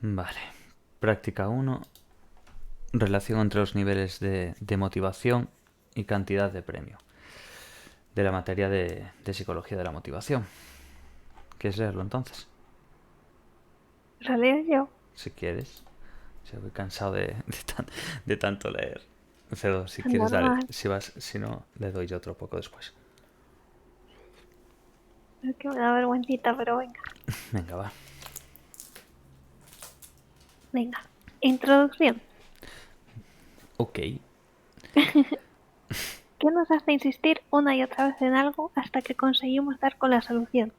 Vale. Práctica uno. Relación entre los niveles de motivación y cantidad de premio. De la materia de psicología de la motivación. ¿Quieres leerlo entonces? ¿Lo leo yo? Si quieres. Si voy cansado de tanto leer. Cedo, si quieres, dale. Normal. Si no, le doy yo otro poco después. Es que me da vergüencita, pero venga. Venga, va. Venga. Introducción. Ok. ¿Qué nos hace insistir una y otra vez en algo hasta que conseguimos dar con la solución?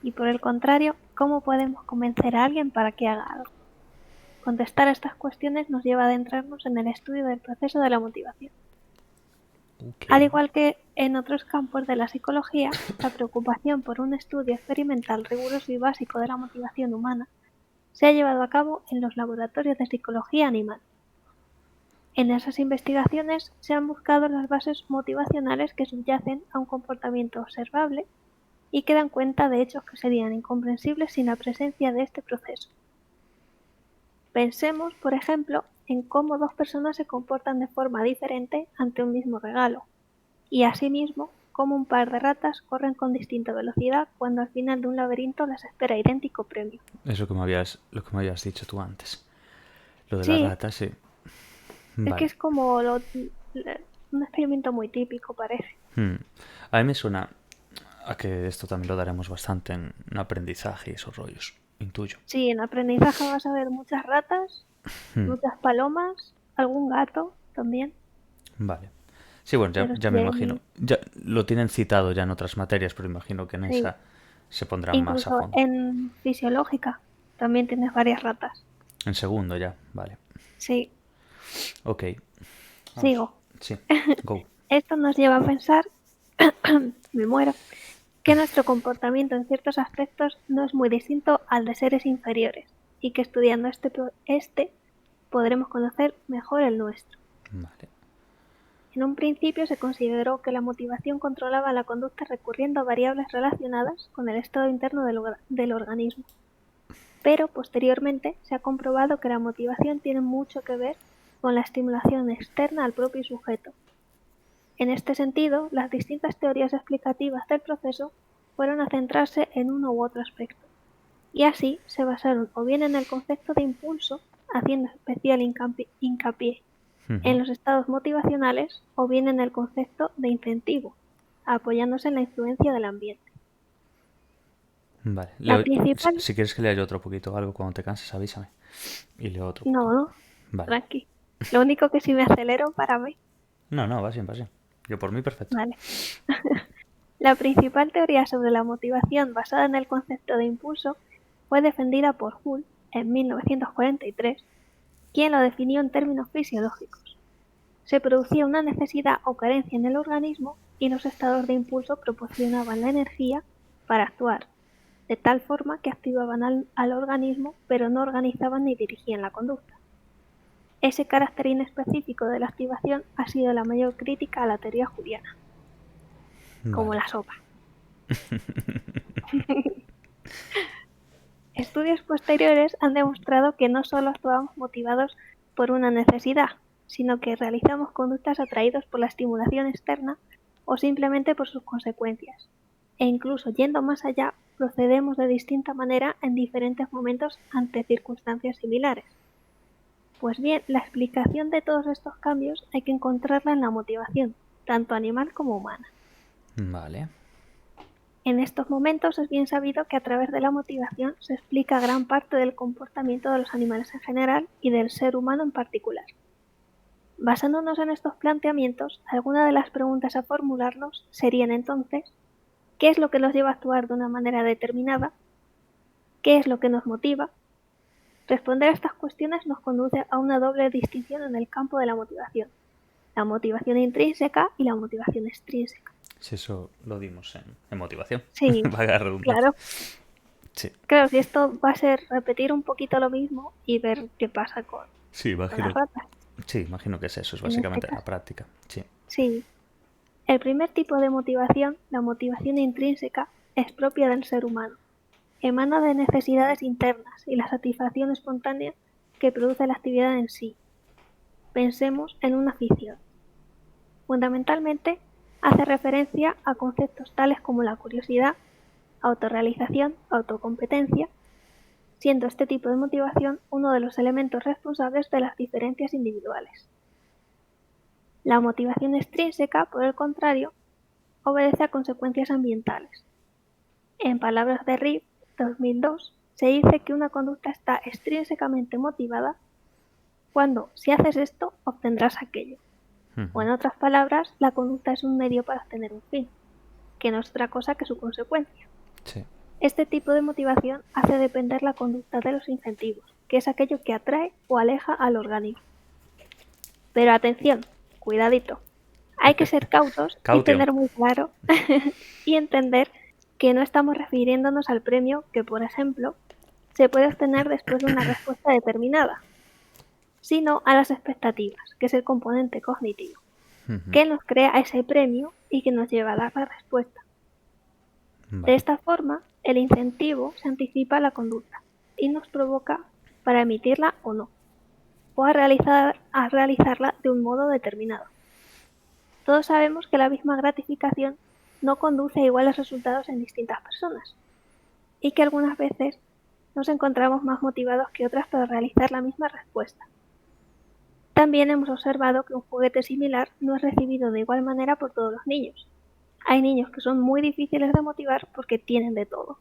Y por el contrario, ¿cómo podemos convencer a alguien para que haga algo? Contestar a estas cuestiones nos lleva a adentrarnos en el estudio del proceso de la motivación. Ok. Al igual que en otros campos de la psicología, la preocupación por un estudio experimental riguroso y básico de la motivación humana se ha llevado a cabo en los laboratorios de psicología animal. En esas investigaciones se han buscado las bases motivacionales que subyacen a un comportamiento observable y que dan cuenta de hechos que serían incomprensibles sin la presencia de este proceso. Pensemos, por ejemplo, en cómo dos personas se comportan de forma diferente ante un mismo regalo, y asimismo, cómo un par de ratas corren con distinta velocidad cuando al final de un laberinto les espera idéntico premio. Es lo que me habías dicho tú antes. Lo de la Sí, rata, sí. es que Vale. es como un experimento muy típico, parece. A mí me suena a que esto también lo daremos bastante en aprendizaje y esos rollos. Intuyo. Sí, en aprendizaje vas a ver muchas ratas, muchas palomas, algún gato también, Vale. Sí, bueno, pero ya me imagino. Ya lo tienen citado ya en otras materias, pero imagino que en sí, esa se pondrán más a incluso fondo. en fisiológica también tienes varias ratas. En segundo ya, vale. Sí, Ok, vamos. sigo. Sí, go. Esto nos lleva a pensar, me muero, que nuestro comportamiento en ciertos aspectos no es muy distinto al de seres inferiores y que estudiando este podremos conocer mejor el nuestro. Vale. En un principio se consideró que la motivación controlaba la conducta recurriendo a variables relacionadas con el estado interno del organismo, pero posteriormente se ha comprobado que la motivación tiene mucho que ver con la estimulación externa al propio sujeto. En este sentido, las distintas teorías explicativas del proceso fueron a centrarse en uno u otro aspecto, y así se basaron o bien en el concepto de impulso, haciendo especial hincapié en los estados motivacionales, o bien en el concepto de incentivo, apoyándose en la influencia del ambiente. Vale. La principal... Si quieres que lea yo otro poquito o algo cuando te canses, avísame. Y leo otro No, poco. no, Vale. tranqui. Lo único que si me acelero, para mí. No, no, va bien, va bien. Yo por mí, perfecto. Vale. La principal teoría sobre la motivación basada en el concepto de impulso fue defendida por Hull en 1943, quien lo definió en términos fisiológicos. Se producía una necesidad o carencia en el organismo y los estados de impulso proporcionaban la energía para actuar, de tal forma que activaban al organismo pero no organizaban ni dirigían la conducta. Ese carácter inespecífico de la activación ha sido la mayor crítica a la teoría juliana, como Vale. la sopa. Estudios posteriores han demostrado que no solo actuamos motivados por una necesidad, sino que realizamos conductas atraídos por la estimulación externa o simplemente por sus consecuencias. E incluso yendo más allá, procedemos de distinta manera en diferentes momentos ante circunstancias similares. Pues bien, la explicación de todos estos cambios hay que encontrarla en la motivación, tanto animal como humana. Vale. En estos momentos es bien sabido que a través de la motivación se explica gran parte del comportamiento de los animales en general y del ser humano en particular. Basándonos en estos planteamientos, algunas de las preguntas a formularnos serían entonces, ¿qué es lo que nos lleva a actuar de una manera determinada? ¿Qué es lo que nos motiva? Responder a estas cuestiones nos conduce a una doble distinción en el campo de la motivación intrínseca y la motivación extrínseca. Si eso lo dimos en motivación. Sí, Vaga redundancia. claro. Sí. Claro, si esto va a ser repetir un poquito lo mismo y ver qué pasa Sí, con las imagino. ratas, Sí, imagino que es eso, es en este básicamente la caso. práctica. Sí. Sí, el primer tipo de motivación, la motivación intrínseca, es propia del ser humano. emana de necesidades internas y la satisfacción espontánea que produce la actividad en sí. Pensemos en una afición. Fundamentalmente, hace referencia a conceptos tales como la curiosidad, autorrealización, autocompetencia, siendo este tipo de motivación uno de los elementos responsables de las diferencias individuales. La motivación extrínseca, por el contrario, obedece a consecuencias ambientales. En palabras de Reeve, 2002, se dice que una conducta está extrínsecamente motivada cuando, si haces esto, obtendrás aquello. O en otras palabras, la conducta es un medio para obtener un fin, que no es otra cosa que su consecuencia. Sí. Este tipo de motivación hace depender la conducta de los incentivos, que es aquello que atrae o aleja al organismo. Pero atención, cuidadito. Hay que ser cautos y Cautio. tener muy claro y entender que no estamos refiriéndonos al premio que, por ejemplo, se puede obtener después de una respuesta determinada, sino a las expectativas, que es el componente cognitivo, que nos crea ese premio y que nos lleva a dar la respuesta. De esta forma, el incentivo se anticipa a la conducta y nos provoca para emitirla o no, o a realizarla de un modo determinado. Todos sabemos que la misma gratificación no conduce a iguales resultados en distintas personas y que algunas veces nos encontramos más motivados que otras para realizar la misma respuesta. También hemos observado que un juguete similar no es recibido de igual manera por todos los niños. Hay niños que son muy difíciles de motivar porque tienen de todo.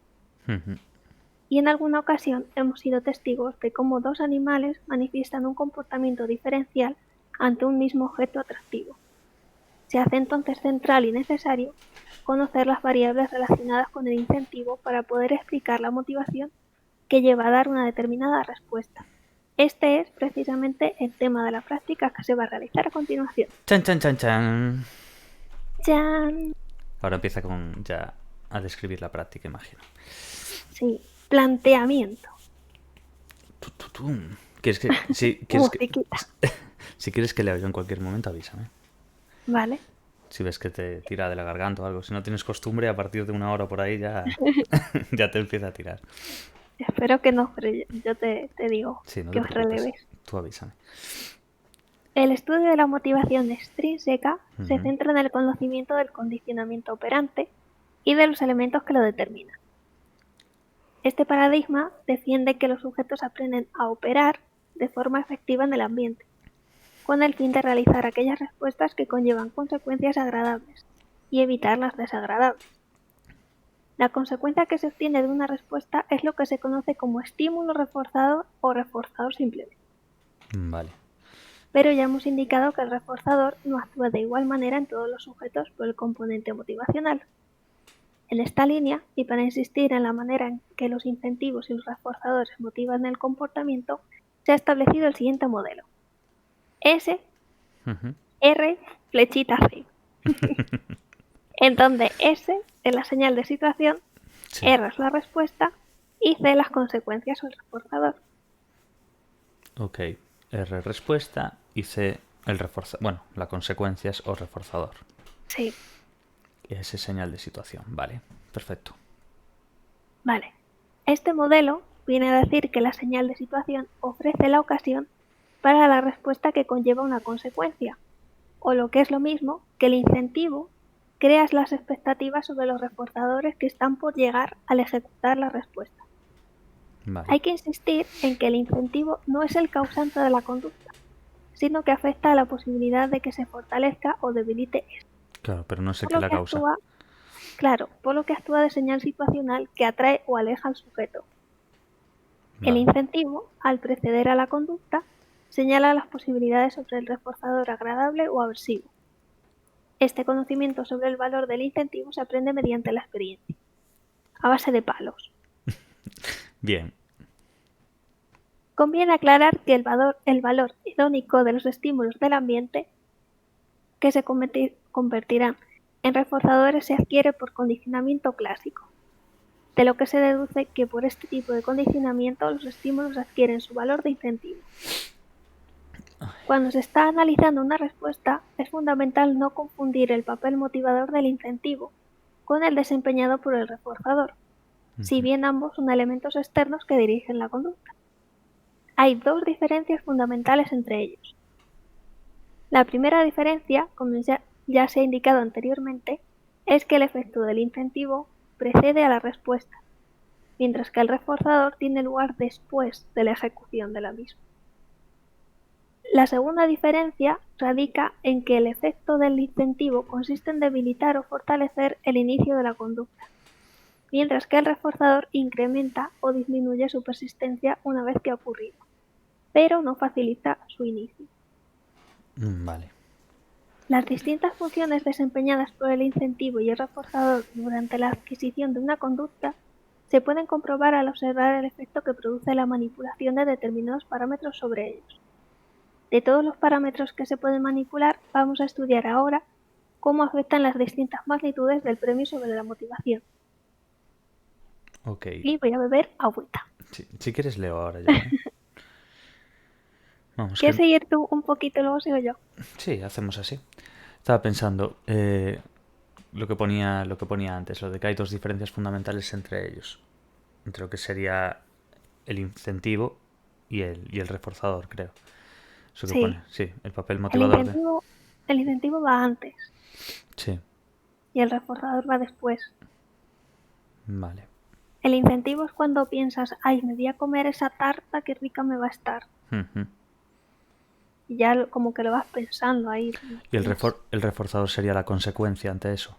Y en alguna ocasión hemos sido testigos de cómo dos animales manifiestan un comportamiento diferencial ante un mismo objeto atractivo. Se hace entonces central y necesario conocer las variables relacionadas con el incentivo para poder explicar la motivación que lleva a dar una determinada respuesta. Este es precisamente el tema de la práctica que se va a realizar a continuación. Chan, chan, chan, chan. ¡Chan! Ahora empieza con ya a describir la práctica, imagino. Sí, planteamiento. ¿Quieres que, si quieres que lea yo en cualquier momento, avísame. Vale. Si ves que te tira de la garganta o algo. Si no tienes costumbre, a partir de 1 hora por ahí ya, ya te empieza a tirar. Espero que no, pero yo te digo Sí, no que te os preocupes. releves. Tú avísame. El estudio de la motivación extrínseca se centra en el conocimiento del condicionamiento operante y de los elementos que lo determinan. Este paradigma defiende que los sujetos aprenden a operar de forma efectiva en el ambiente, con el fin de realizar aquellas respuestas que conllevan consecuencias agradables y evitar las desagradables. La consecuencia que se obtiene de una respuesta es lo que se conoce como estímulo reforzado o reforzador simplemente. Vale. Pero ya hemos indicado que el reforzador no actúa de igual manera en todos los sujetos por el componente motivacional. En esta línea, y para insistir en la manera en que los incentivos y los reforzadores motivan el comportamiento, se ha establecido el siguiente modelo. S, R, flechita C. En donde S es la señal de situación, Sí. R es la respuesta y C las consecuencias o el reforzador. Ok. R respuesta y C el reforzador. Bueno, la consecuencia es o reforzador. Sí. S señal de situación. Vale. Perfecto. Vale. Este modelo viene a decir que la señal de situación ofrece la ocasión para la respuesta que conlleva una consecuencia, o lo que es lo mismo, que el incentivo crea las expectativas sobre los reforzadores que están por llegar al ejecutar la respuesta. Vale. Hay que insistir en que el incentivo no es el causante de la conducta, sino que afecta a la posibilidad de que se fortalezca o debilite esto. Claro, pero no sé qué la causa. Por lo que actúa de señal situacional que atrae o aleja al sujeto. Vale. El incentivo, al preceder a la conducta, señala las posibilidades sobre el reforzador agradable o aversivo. Este conocimiento sobre el valor del incentivo se aprende mediante la experiencia, a base de palos. Bien. Conviene aclarar que el valor hedónico de los estímulos del ambiente que se convertirán en reforzadores se adquiere por condicionamiento clásico, de lo que se deduce que por este tipo de condicionamiento los estímulos adquieren su valor de incentivo. Cuando se está analizando una respuesta, es fundamental no confundir el papel motivador del incentivo con el desempeñado por el reforzador. si bien ambos son elementos externos que dirigen la conducta. Hay dos diferencias fundamentales entre ellos. La primera diferencia, como ya se ha indicado anteriormente, es que el efecto del incentivo precede a la respuesta, mientras que el reforzador tiene lugar después de la ejecución de la misma. La segunda diferencia radica en que el efecto del incentivo consiste en debilitar o fortalecer el inicio de la conducta, mientras que el reforzador incrementa o disminuye su persistencia una vez que ha ocurrido, pero no facilita su inicio. Vale. Las distintas funciones desempeñadas por el incentivo y el reforzador durante la adquisición de una conducta se pueden comprobar al observar el efecto que produce la manipulación de determinados parámetros sobre ellos. De todos los parámetros que se pueden manipular, vamos a estudiar ahora cómo afectan las distintas magnitudes del premio sobre la motivación. Ok. Y voy a beber agüita. Si quieres leo ahora ya. Vamos, ¿Quieres seguir tú un poquito y luego sigo yo? Sí, hacemos así. Estaba pensando lo que ponía antes, lo de que hay dos diferencias fundamentales entre ellos. Entre lo que sería el incentivo y el reforzador, creo. Eso que Sí. pone, sí, el papel motivador El incentivo va antes. Sí. Y el reforzador va después. Vale. El incentivo es cuando piensas, ay, me voy a comer esa tarta, qué rica me va a estar. Y ya como que lo vas pensando ahí. Y el reforzador sería la consecuencia ante eso.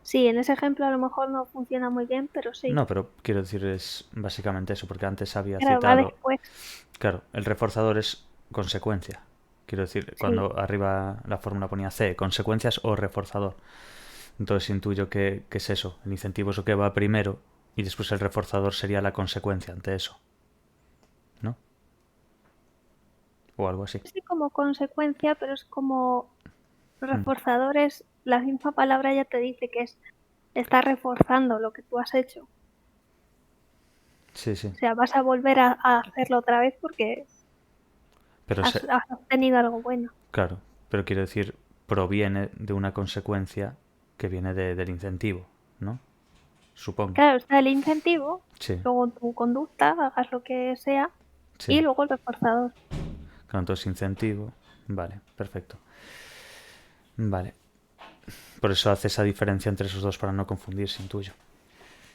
Sí, en ese ejemplo a lo mejor no funciona muy bien, pero sí. No, pero quiero decir, es básicamente eso, porque antes había Claro, citado... va después. Claro, el reforzador es consecuencia. Quiero decir, cuando arriba la fórmula ponía C, consecuencias o reforzador. Entonces intuyo que es eso. El incentivo es lo que va primero y después el reforzador sería la consecuencia ante eso. ¿No? O algo así. Sí, como consecuencia, pero es como reforzadores. La misma palabra ya te dice que está reforzando lo que tú has hecho. Sí, sí. O sea, vas a volver a hacerlo otra vez porque has obtenido algo bueno. Claro, pero quiero decir, proviene de una consecuencia que viene del incentivo, ¿no? Supongo. Claro, está el incentivo, Sí. luego tu conducta, hagas lo que sea, Sí. y luego el reforzador. Claro, entonces incentivo. Vale, perfecto. Vale. Por eso hace esa diferencia entre esos dos para no confundirse, intuyo.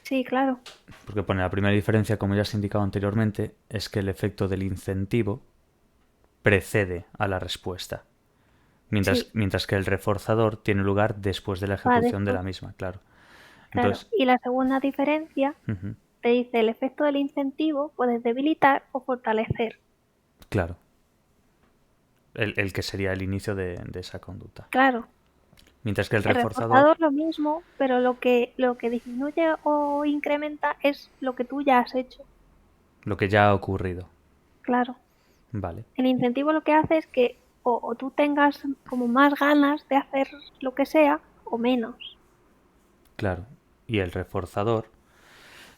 Sí, claro. Porque pone la primera diferencia, como ya se ha indicado anteriormente, es que el efecto del incentivo precede a la respuesta. Mientras que el reforzador tiene lugar después de la ejecución de la misma, claro. Entonces, Y la segunda diferencia te dice el efecto del incentivo puede debilitar o fortalecer. Claro. El que sería el inicio de esa conducta. Claro. Mientras que el reforzador lo mismo, pero lo que disminuye o incrementa es lo que tú ya has hecho. Lo que ya ha ocurrido. Claro. Vale. El incentivo lo que hace es que o tú tengas como más ganas de hacer lo que sea o menos. Claro. Y el reforzador,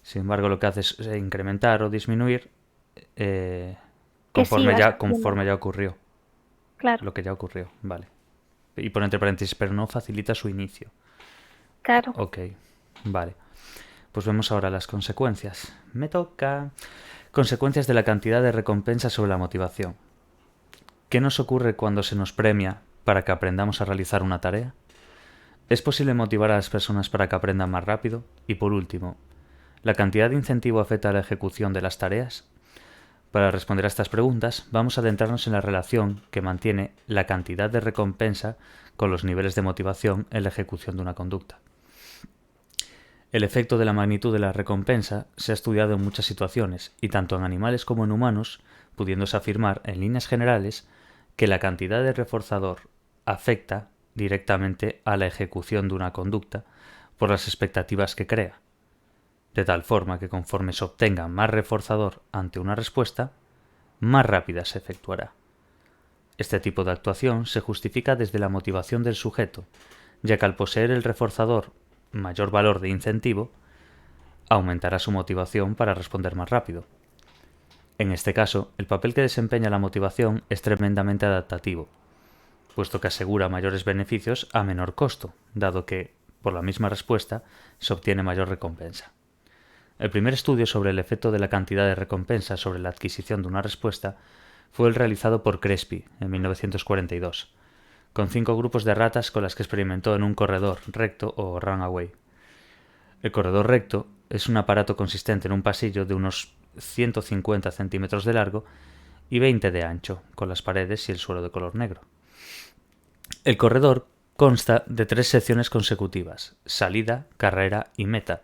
sin embargo, lo que hace es incrementar o disminuir conforme ya ocurrió. Claro. Lo que ya ocurrió, vale. Y pone entre paréntesis, pero no facilita su inicio. Claro. Ok, vale. Pues vemos ahora las consecuencias. Me toca. Consecuencias de la cantidad de recompensa sobre la motivación. ¿Qué nos ocurre cuando se nos premia para que aprendamos a realizar una tarea? ¿Es posible motivar a las personas para que aprendan más rápido? Y por último, ¿la cantidad de incentivo afecta a la ejecución de las tareas? Para responder a estas preguntas, vamos a adentrarnos en la relación que mantiene la cantidad de recompensa con los niveles de motivación en la ejecución de una conducta. El efecto de la magnitud de la recompensa se ha estudiado en muchas situaciones, y tanto en animales como en humanos, pudiéndose afirmar, en líneas generales, que la cantidad de reforzador afecta directamente a la ejecución de una conducta por las expectativas que crea, de tal forma que conforme se obtenga más reforzador ante una respuesta, más rápida se efectuará. Este tipo de actuación se justifica desde la motivación del sujeto, ya que al poseer el reforzador mayor valor de incentivo, aumentará su motivación para responder más rápido. En este caso, el papel que desempeña la motivación es tremendamente adaptativo, puesto que asegura mayores beneficios a menor costo, dado que por la misma respuesta, se obtiene mayor recompensa. El primer estudio sobre el efecto de la cantidad de recompensa sobre la adquisición de una respuesta fue el realizado por Crespi en 1942, con 5 grupos de ratas con las que experimentó en un corredor recto o runaway. El corredor recto es un aparato consistente en un pasillo de unos 150 centímetros de largo y 20 de ancho, con las paredes y el suelo de color negro. El corredor consta de 3 secciones consecutivas, salida, carrera y meta,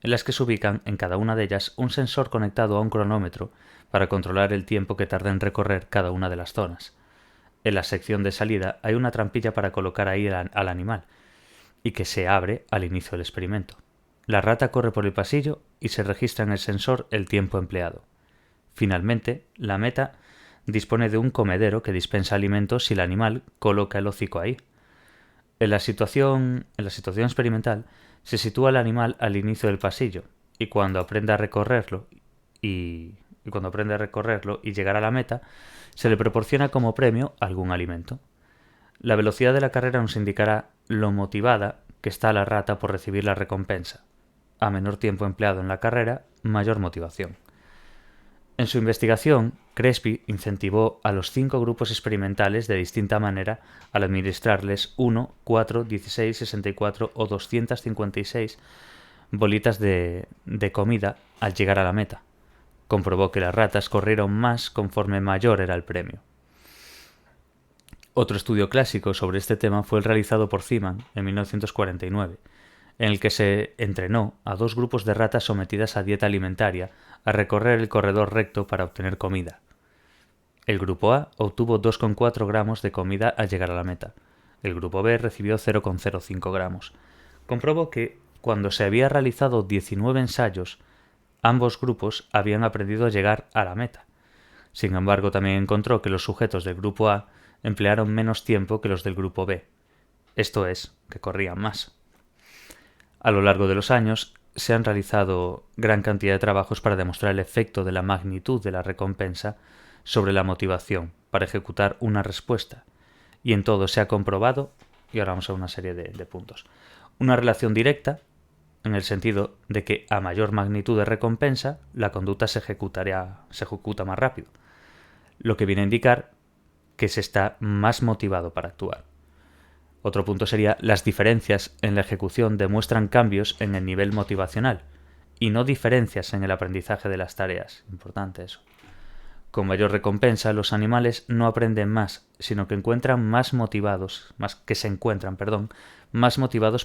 en las que se ubican en cada una de ellas un sensor conectado a un cronómetro para controlar el tiempo que tarda en recorrer cada una de las zonas. En la sección de salida hay una trampilla para colocar ahí al animal, y que se abre al inicio del experimento. La rata corre por el pasillo y se registra en el sensor el tiempo empleado. Finalmente, la meta dispone de un comedero que dispensa alimentos si el animal coloca el hocico ahí. En la situación experimental, se sitúa el animal al inicio del pasillo y cuando aprende a recorrerlo y llegar a la meta, se le proporciona como premio algún alimento. La velocidad de la carrera nos indicará lo motivada que está la rata por recibir la recompensa. A menor tiempo empleado en la carrera, mayor motivación. En su investigación, Crespi incentivó a los 5 grupos experimentales de distinta manera al administrarles 1, 4, 16, 64 o 256 bolitas de comida al llegar a la meta. Comprobó que las ratas corrieron más conforme mayor era el premio. Otro estudio clásico sobre este tema fue el realizado por Zeeman en 1949, en el que se entrenó a 2 grupos de ratas sometidas a dieta alimentaria a recorrer el corredor recto para obtener comida. El grupo A obtuvo 2,4 gramos de comida al llegar a la meta. El grupo B recibió 0,05 gramos. Comprobó que, cuando se había realizado 19 ensayos, ambos grupos habían aprendido a llegar a la meta. Sin embargo, también encontró que los sujetos del grupo A emplearon menos tiempo que los del grupo B. Esto es, que corrían más. A lo largo de los años, se han realizado gran cantidad de trabajos para demostrar el efecto de la magnitud de la recompensa sobre la motivación para ejecutar una respuesta, y en todo se ha comprobado, y ahora vamos a una serie de puntos, una relación directa, en el sentido de que a mayor magnitud de recompensa, la conducta se ejecuta más rápido, lo que viene a indicar que se está más motivado para actuar. Otro punto sería las diferencias en la ejecución demuestran cambios en el nivel motivacional y no diferencias en el aprendizaje de las tareas. Importante eso. Con mayor recompensa, los animales no aprenden más, sino que se encuentran más motivados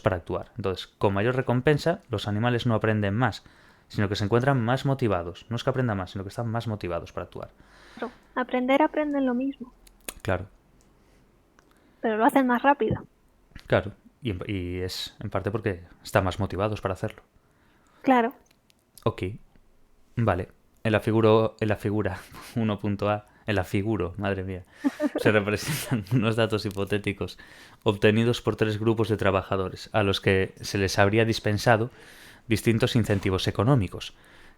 para actuar. Entonces, con mayor recompensa, los animales no aprenden más, sino que se encuentran más motivados. No es que aprendan más, sino que están más motivados para actuar. Claro, aprenden lo mismo. Claro. Pero lo hacen más rápido. Claro, y es en parte porque están más motivados para hacerlo. Claro. Ok, vale. En la figura 1.a, madre mía, se representan unos datos hipotéticos obtenidos por 3 grupos de trabajadores a los que se les habría dispensado distintos incentivos económicos,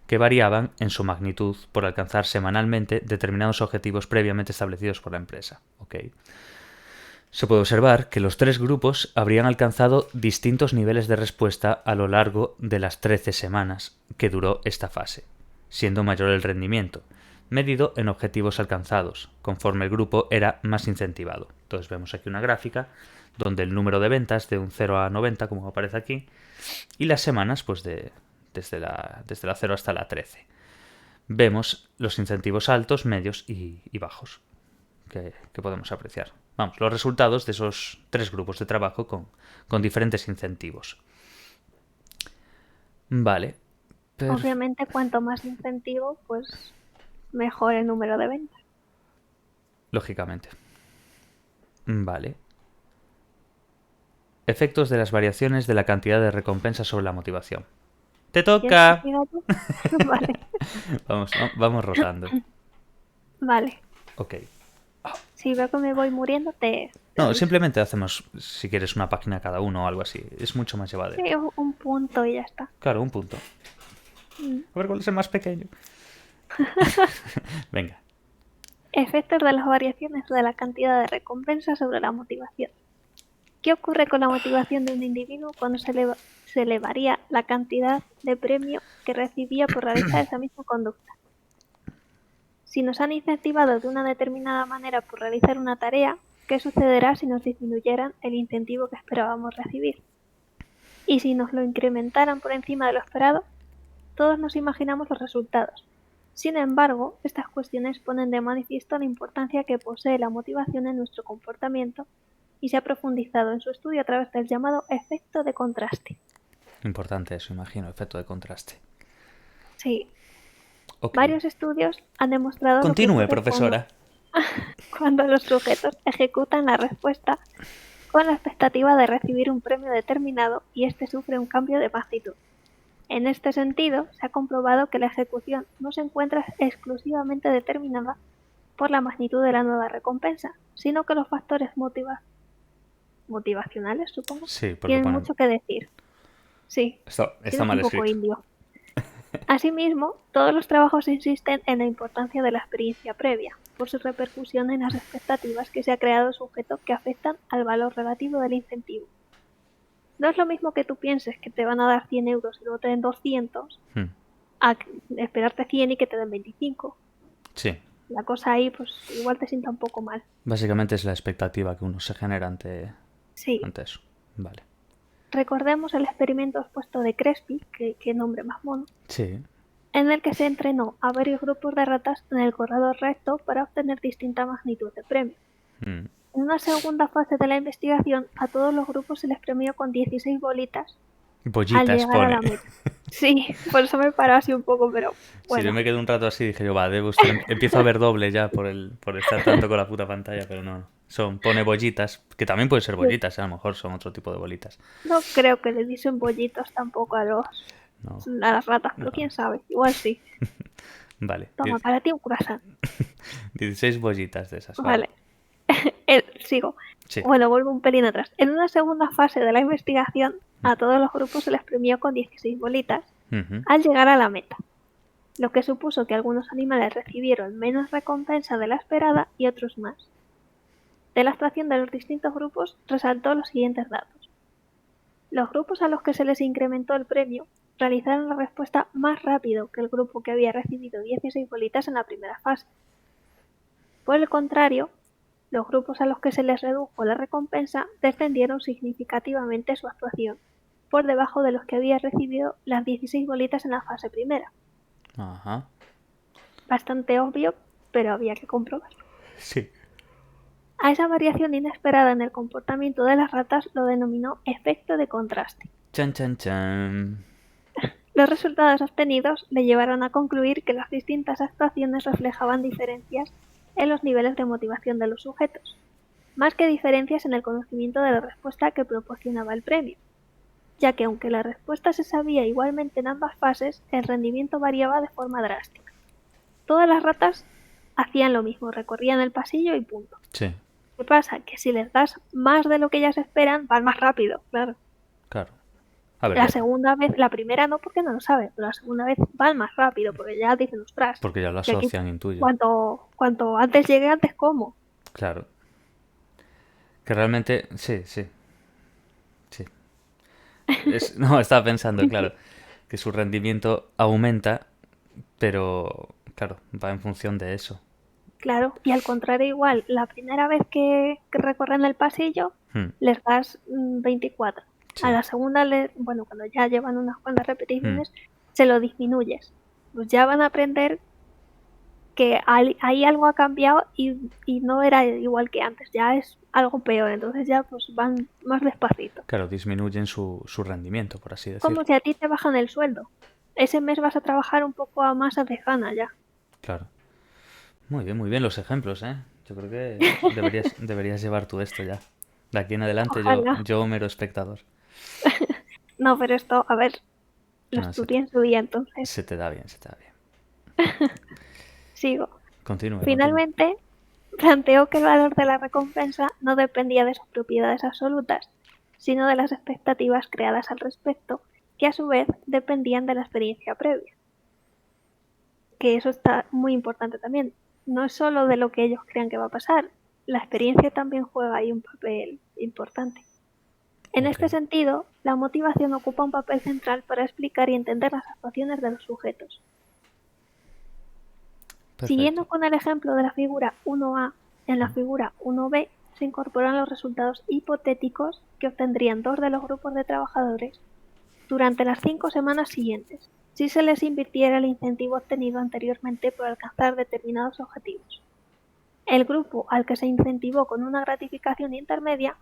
que variaban en su magnitud por alcanzar semanalmente determinados objetivos previamente establecidos por la empresa. Okay. Se puede observar que los 3 grupos habrían alcanzado distintos niveles de respuesta a lo largo de las 13 semanas que duró esta fase, siendo mayor el rendimiento, medido en objetivos alcanzados, conforme el grupo era más incentivado. Entonces vemos aquí una gráfica donde el número de ventas de un 0 a 90, como aparece aquí, y las semanas pues desde la 0 hasta la 13. Vemos los incentivos altos, medios y bajos que podemos apreciar. Vamos, los resultados de esos 3 grupos de trabajo con diferentes incentivos. Vale. Obviamente, cuanto más incentivo, pues mejor el número de ventas. Lógicamente. Vale. Efectos de las variaciones de la cantidad de recompensa sobre la motivación. ¡Te toca! Vale. Vamos rotando. Vale. Ok. Si veo que me voy muriendo, No, simplemente hacemos, si quieres, una página cada uno o algo así. Es mucho más llevadero. Sí, un punto y ya está. Claro, un punto. A ver cuál es el más pequeño. Venga. Efectos de las variaciones de la cantidad de recompensa sobre la motivación. ¿Qué ocurre con la motivación de un individuo cuando se le varía la cantidad de premio que recibía por realizar esa misma conducta? Si nos han incentivado de una determinada manera por realizar una tarea, ¿qué sucederá si nos disminuyeran el incentivo que esperábamos recibir? Y si nos lo incrementaran por encima de lo esperado, todos nos imaginamos los resultados. Sin embargo, estas cuestiones ponen de manifiesto la importancia que posee la motivación en nuestro comportamiento y se ha profundizado en su estudio a través del llamado efecto de contraste. Importante eso, imagino, efecto de contraste. Sí, Ok. varios estudios han demostrado lo que Continúe, ocurre profesora. cuando los sujetos ejecutan la respuesta con la expectativa de recibir un premio determinado y éste sufre un cambio de magnitud. En este sentido, se ha comprobado que la ejecución no se encuentra exclusivamente determinada por la magnitud de la nueva recompensa, sino que los factores motivacionales, supongo, Sí, porque tienen ponen... mucho que decir. Sí, Está tienes un mal poco escrito. indio. Asimismo, todos los trabajos insisten en la importancia de la experiencia previa, por su repercusión en las expectativas que se ha creado el sujeto que afectan al valor relativo del incentivo. No es lo mismo que tú pienses que te van a dar 100 euros y luego te den 200, Hmm. a esperarte 100 y que te den 25. Sí. La cosa ahí, pues igual te sienta un poco mal. Básicamente es la expectativa que uno se genera ante Sí. eso. Vale. Recordemos el experimento expuesto de Crespi, que nombre más mono, Sí. en el que se entrenó a varios grupos de ratas en el corredor recto para obtener distinta magnitud de premio. Mm. En una segunda fase de la investigación, a todos los grupos se les premió con 16 bolitas al Bollitas llegar a pone. la meta. Sí, por eso me paró así un poco, pero Si yo bueno. me quedo un rato así, dije yo, va, debo estar... Empiezo a ver doble ya por estar tanto con la puta pantalla, pero no. Pone bollitas, que también pueden ser Sí. bollitas, a lo mejor son otro tipo de bolitas. No creo que le dicen bollitos tampoco No. a las ratas, No. pero quién sabe, igual sí. Vale. Toma, para ti un croissant. 16 bollitas de esas, vale. Vale, sigo. Sí. Bueno, vuelvo un pelín atrás. En una segunda fase de la investigación, a todos los grupos se les premió con 16 bolitas Ujú. al llegar a la meta, lo que supuso que algunos animales recibieron menos recompensa de la esperada y otros más. De la actuación de los distintos grupos resaltó los siguientes datos. Los grupos a los que se les incrementó el premio realizaron la respuesta más rápido que el grupo que había recibido 16 bolitas en la primera fase. Por el contrario, los grupos a los que se les redujo la recompensa descendieron significativamente su actuación, por debajo de los que había recibido las 16 bolitas en la fase primera. Ajá. Bastante obvio, pero había que comprobarlo. Sí. A esa variación inesperada en el comportamiento de las ratas lo denominó efecto de contraste. Chan, chan, chan. Los resultados obtenidos le llevaron a concluir que las distintas actuaciones reflejaban diferencias en los niveles de motivación de los sujetos, más que diferencias en el conocimiento de la respuesta que proporcionaba el premio, ya que aunque la respuesta se sabía igualmente en ambas fases, el rendimiento variaba de forma drástica. Todas las ratas hacían lo mismo, recorrían el pasillo y punto. Sí, ¿Qué pasa? Que si les das más de lo que ellas esperan, van más rápido, claro. claro. A ver, La segunda vez, la primera no porque no lo sabe, pero la segunda vez van más rápido porque ya dicen, ostras, porque ya lo que aquí asocian, intuyo. cuanto antes llegue, antes como. Claro. Que realmente, sí, sí, sí. No, estaba pensando, claro, que su rendimiento aumenta, pero, claro, va en función de eso. Claro, y al contrario igual, la primera vez que recorren el pasillo, Hmm. les das 24. A Sí. la segunda, bueno, cuando ya llevan unas cuantas Hmm. repeticiones, se lo disminuyes. Pues ya van a aprender que ahí algo ha cambiado y no era igual que antes, ya es algo peor, entonces ya pues van más despacito. Claro, disminuyen su rendimiento, por así Como decir. si a ti te bajan el sueldo. Ese mes vas a trabajar un poco a más de gana ya. Claro. Muy bien los ejemplos, ¿eh? Yo creo que deberías llevar tú esto ya. De aquí en adelante Ojalá. yo mero espectador. No, pero esto, a ver, lo No, estudié en su día, entonces se te da bien, se te da bien. sigo. Continúe. Finalmente, planteó que el valor de la recompensa no dependía de sus propiedades absolutas, sino de las expectativas creadas al respecto, que a su vez dependían de la experiencia previa. Que eso está muy importante también. No es solo de lo que ellos crean que va a pasar, la experiencia también juega ahí un papel importante. En Ok, este sentido, la motivación ocupa un papel central para explicar y entender las actuaciones de los sujetos. Siguiendo perfecto. con el ejemplo de la figura 1A, en la Mm, figura 1B se incorporan los resultados hipotéticos que obtendrían dos de los grupos de trabajadores durante las 5 semanas siguientes, si se les invirtiera el incentivo obtenido anteriormente por alcanzar determinados objetivos. El grupo al que se incentivó con una gratificación intermedia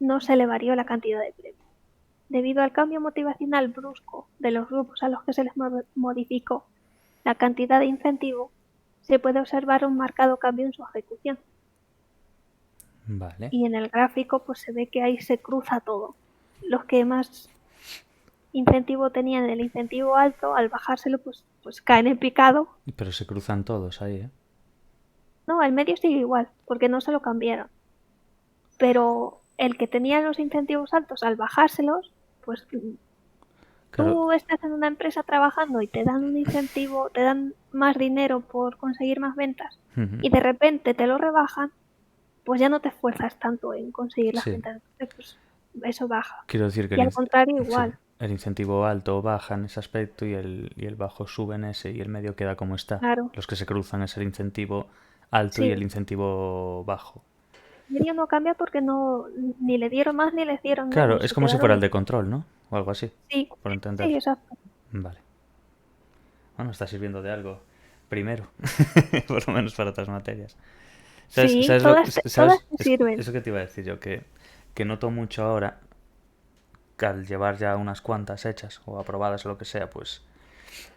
no se le varió la cantidad de premio. Debido al cambio motivacional brusco de los grupos a los que se les modificó la cantidad de incentivo, se puede observar un marcado cambio en su ejecución. vale. Y en el gráfico pues se ve que ahí se cruza todo. Los que más incentivo tenían el incentivo alto, al bajárselo pues caen en picado. Pero se cruzan todos ahí, ¿eh? No, el medio sigue igual, porque no se lo cambiaron. Pero el que tenía los incentivos altos, al bajárselos, pues Claro. tú estás en una empresa trabajando y te dan un incentivo, te dan más dinero por conseguir más ventas Ujú. y de repente te lo rebajan, pues ya no te esfuerzas tanto en conseguir las Sí. ventas. Entonces, pues eso baja. Quiero decir que Y al contrario, sí, igual. el incentivo alto baja en ese aspecto y el bajo sube en ese y el medio queda como está. Claro. Los que se cruzan es el incentivo alto y el Sí. incentivo bajo. El medio no cambia porque no ni le dieron más ni les dieron Claro, menos. es Se como si fuera quedaron el de igual. control, ¿no? O algo así, Sí, por entender. sí, exacto. Vale. Bueno, está sirviendo de algo. Primero, por lo menos para otras materias. Sí, ¿Sabes lo, todas sabes? te sirven. Eso que te iba a decir yo, que noto mucho ahora, que al llevar ya unas cuantas hechas o aprobadas o lo que sea, pues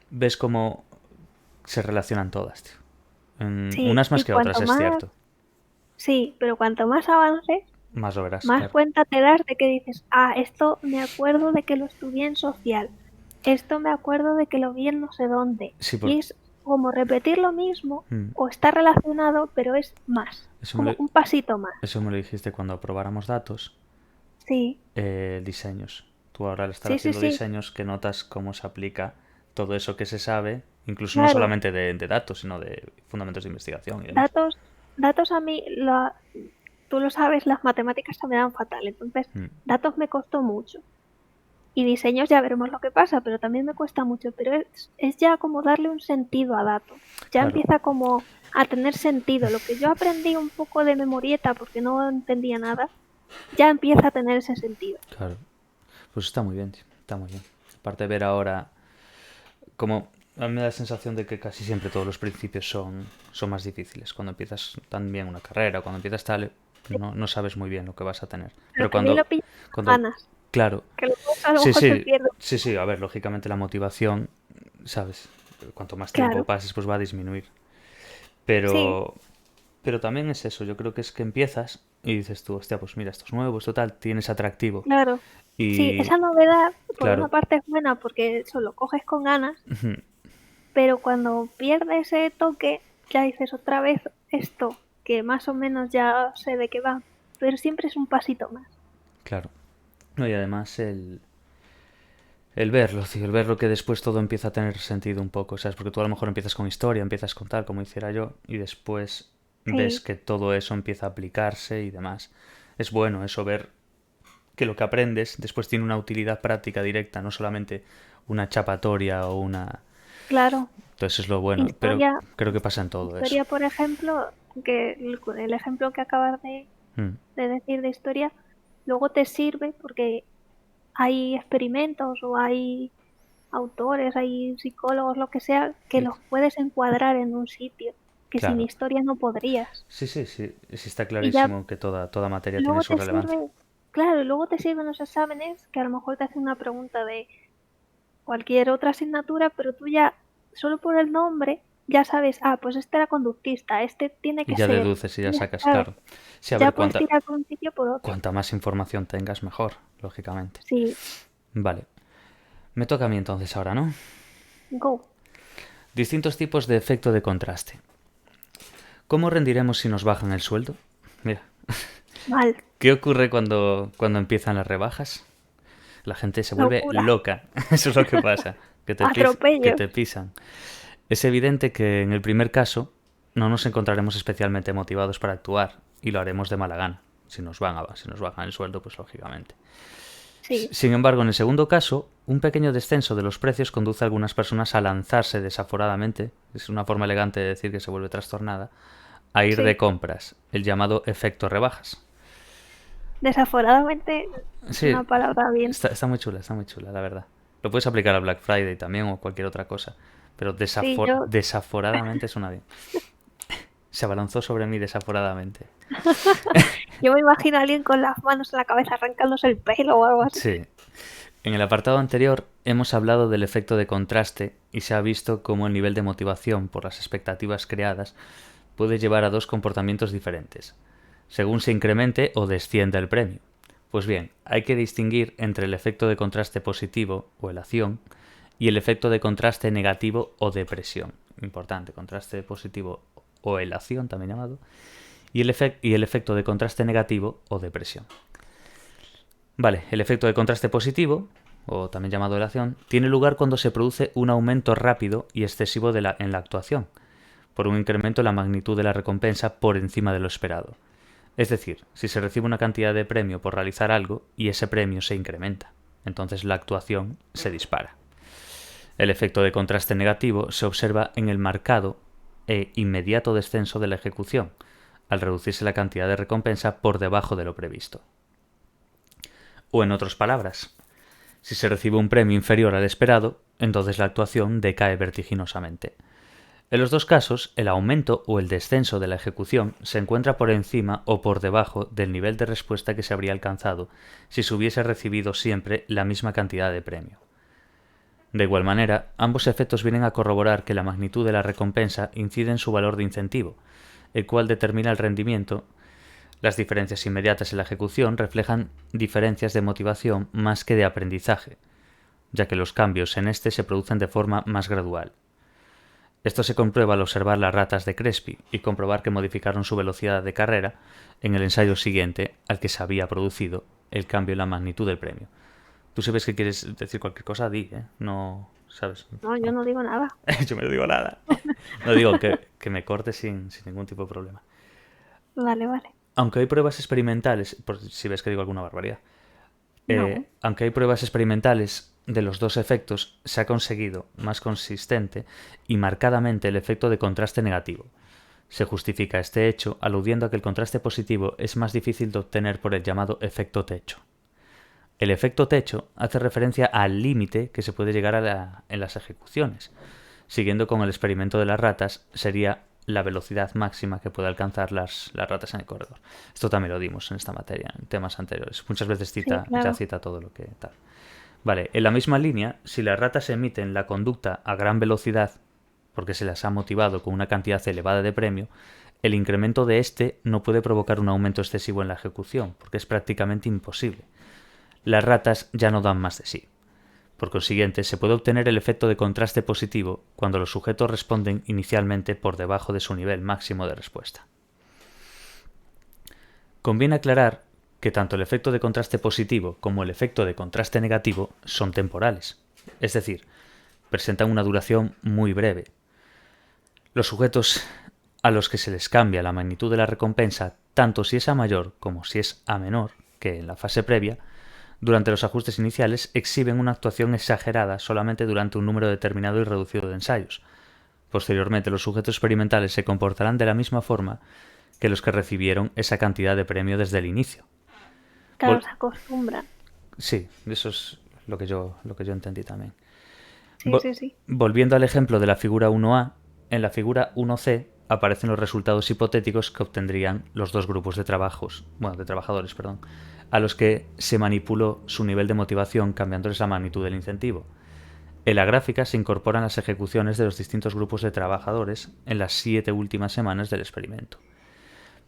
ves cómo se relacionan todas, tío. Sí, Unas más y que otras, cuanto es más, cierto. sí, pero cuanto más avances, Más lo verás, más claro. cuenta te das de que dices, ah, esto me acuerdo de que lo estudié en social, esto me acuerdo de que lo vi en no sé dónde. Sí, Y porque es como repetir lo mismo mm, o está relacionado, pero es más, eso, me como lo, un pasito más. eso me lo dijiste cuando aprobáramos datos, Sí, diseños. Tú ahora al estar sí, sí, haciendo sí, diseños que notas cómo se aplica todo eso que se sabe, incluso no claro. solamente de datos, sino de fundamentos de investigación y demás. Datos, datos a mí, tú lo sabes, las matemáticas se me dan fatal, entonces Mm, datos me costó mucho. Y diseños ya veremos lo que pasa, pero también me cuesta mucho, pero es ya como darle un sentido a datos. Ya claro, empieza como a tener sentido. Lo que yo aprendí un poco de memorieta porque no entendía nada, ya empieza a tener ese sentido. claro. Pues está muy bien, tío, está muy bien. Aparte de ver ahora como a mí me da la sensación de que casi siempre todos los principios son más difíciles. Cuando empiezas también una carrera, cuando empiezas tal, no sabes muy bien lo que vas a tener. Pero Pero también lo pillo con cuando, ganas, claro, que luego a lo sí, mejor se sí, pierde. sí, sí, a ver, lógicamente la motivación, ¿sabes? Cuanto más tiempo Claro, pases, pues va a disminuir. sí, Pero, pero también es eso, yo creo que es que empiezas y dices tú, hostia, pues mira, esto es nuevo, esto tal, tienes atractivo. claro. Sí, Y, esa novedad por una claro, parte es buena porque eso lo coges con ganas, pero cuando pierde ese toque, ya dices otra vez esto, que más o menos ya sé de qué va, pero siempre es un pasito más. claro. No, y además el verlo, tío, el verlo que después todo empieza a tener sentido un poco, ¿sabes? Porque tú a lo mejor empiezas con historia, empiezas con tal, como hiciera yo, y después ves Sí, que todo eso empieza a aplicarse y demás. Es bueno eso, ver que lo que aprendes después tiene una utilidad práctica directa, no solamente una chapatoria o una... claro. Entonces es lo bueno, pero Historia, creo que pasa en todo eso. historia, por ejemplo, que el ejemplo que acabas Mm, de decir de historia, luego te sirve porque hay experimentos o hay autores, hay psicólogos, lo que sea, que los puedes encuadrar en un sitio que sin claro. historia no podrías. Sí, sí, sí, sí está Y ya clarísimo que toda materia tiene luego su te relevancia. sirve, claro, y luego te sirven los exámenes que a lo mejor te hacen una pregunta de cualquier otra asignatura, pero tú ya, solo por el nombre, ya sabes, ah, pues este era conductista, este tiene Y que ya ser, deduces y ya sacas, ¿sabes? claro. Sí, a Ya ver, puedes tirar por un sitio o por otro. cuanta más información tengas, mejor, lógicamente. Sí, Vale, me toca a mí entonces ahora, ¿no? go, Distintos tipos de efecto de contraste. ¿Cómo rendiremos si nos bajan el sueldo? Mira, mal, ¿qué ocurre cuando empiezan las rebajas? La gente se vuelve locura, loca. Eso es lo que pasa. Que atropellos. te pisan. Es evidente que en el primer caso no nos encontraremos especialmente motivados para actuar y lo haremos de mala gana. Si nos bajan el sueldo, pues lógicamente. Sí. Sin embargo, en el segundo caso, un pequeño descenso de los precios conduce a algunas personas a lanzarse desaforadamente, es una forma elegante de decir que se vuelve trastornada, a ir Sí. de compras, el llamado efecto rebajas. Desaforadamente es Sí, una palabra bien. está muy chula, la verdad. Lo puedes aplicar a Black Friday también o cualquier otra cosa, pero Sí, yo, desaforadamente suena bien. Se abalanzó sobre mí desaforadamente. yo me imagino a alguien con las manos en la cabeza arrancándose el pelo o algo así. Sí. En el apartado anterior hemos hablado del efecto de contraste y se ha visto cómo el nivel de motivación por las expectativas creadas puede llevar a dos comportamientos diferentes, según se incremente o descienda el premio. Pues bien, hay que distinguir entre el efecto de contraste positivo o elación y el efecto de contraste negativo o depresión. Importante, contraste positivo o elación, también llamado, y el efecto de contraste negativo o depresión. Vale, el efecto de contraste positivo, o también llamado elación, tiene lugar cuando se produce un aumento rápido y excesivo en la actuación, por un incremento en la magnitud de la recompensa por encima de lo esperado. Es decir, si se recibe una cantidad de premio por realizar algo y ese premio se incrementa, entonces la actuación se dispara. El efecto de contraste negativo se observa en el marcado e inmediato descenso de la ejecución, al reducirse la cantidad de recompensa por debajo de lo previsto. O en otras palabras, si se recibe un premio inferior al esperado, entonces la actuación decae vertiginosamente. En los dos casos, el aumento o el descenso de la ejecución se encuentra por encima o por debajo del nivel de respuesta que se habría alcanzado si se hubiese recibido siempre la misma cantidad de premio. De igual manera, ambos efectos vienen a corroborar que la magnitud de la recompensa incide en su valor de incentivo, el cual determina el rendimiento. Las diferencias inmediatas en la ejecución reflejan diferencias de motivación más que de aprendizaje, ya que los cambios en este se producen de forma más gradual. Esto se comprueba al observar las ratas de Crespi y comprobar que modificaron su velocidad de carrera en el ensayo siguiente al que se había producido el cambio en la magnitud del premio. Tú sabes que quieres decir cualquier cosa, di, ¿eh? No, ¿sabes? No, yo no digo nada. Yo no digo nada. No digo que me corte sin ningún tipo de problema. Vale, vale. Aunque hay pruebas experimentales, por si ves que digo alguna barbaridad, No. aunque hay pruebas experimentales de los dos efectos, se ha conseguido más consistente y marcadamente el efecto de contraste negativo. Se justifica este hecho aludiendo a que el contraste positivo es más difícil de obtener por el llamado efecto techo. El efecto techo hace referencia al límite que se puede llegar en las ejecuciones. Siguiendo con el experimento de las ratas, sería la velocidad máxima que puede alcanzar las ratas en el corredor. Esto también lo dimos en esta materia, en temas anteriores. Muchas veces Sí, claro. ya cita todo lo que tal. Vale, en la misma línea, si las ratas emiten la conducta a gran velocidad, porque se las ha motivado con una cantidad elevada de premio, el incremento de este no puede provocar un aumento excesivo en la ejecución, porque es prácticamente imposible. Las ratas ya no dan más de sí. Por consiguiente, se puede obtener el efecto de contraste positivo cuando los sujetos responden inicialmente por debajo de su nivel máximo de respuesta. Conviene aclarar que tanto el efecto de contraste positivo como el efecto de contraste negativo son temporales, es decir, presentan una duración muy breve. Los sujetos a los que se les cambia la magnitud de la recompensa, tanto si es a mayor como si es a menor que en la fase previa, durante los ajustes iniciales exhiben una actuación exagerada solamente durante un número determinado y reducido de ensayos. Posteriormente, los sujetos experimentales se comportarán de la misma forma que los que recibieron esa cantidad de premio desde el inicio. Claro, se acostumbran. Sí, eso es lo que yo entendí también. Sí. Volviendo al ejemplo de la figura 1A, en la figura 1C aparecen los resultados hipotéticos que obtendrían los dos grupos de trabajadores, a los que se manipuló su nivel de motivación cambiándoles la magnitud del incentivo. En la gráfica se incorporan las ejecuciones de los distintos grupos de trabajadores en las 7 últimas semanas del experimento.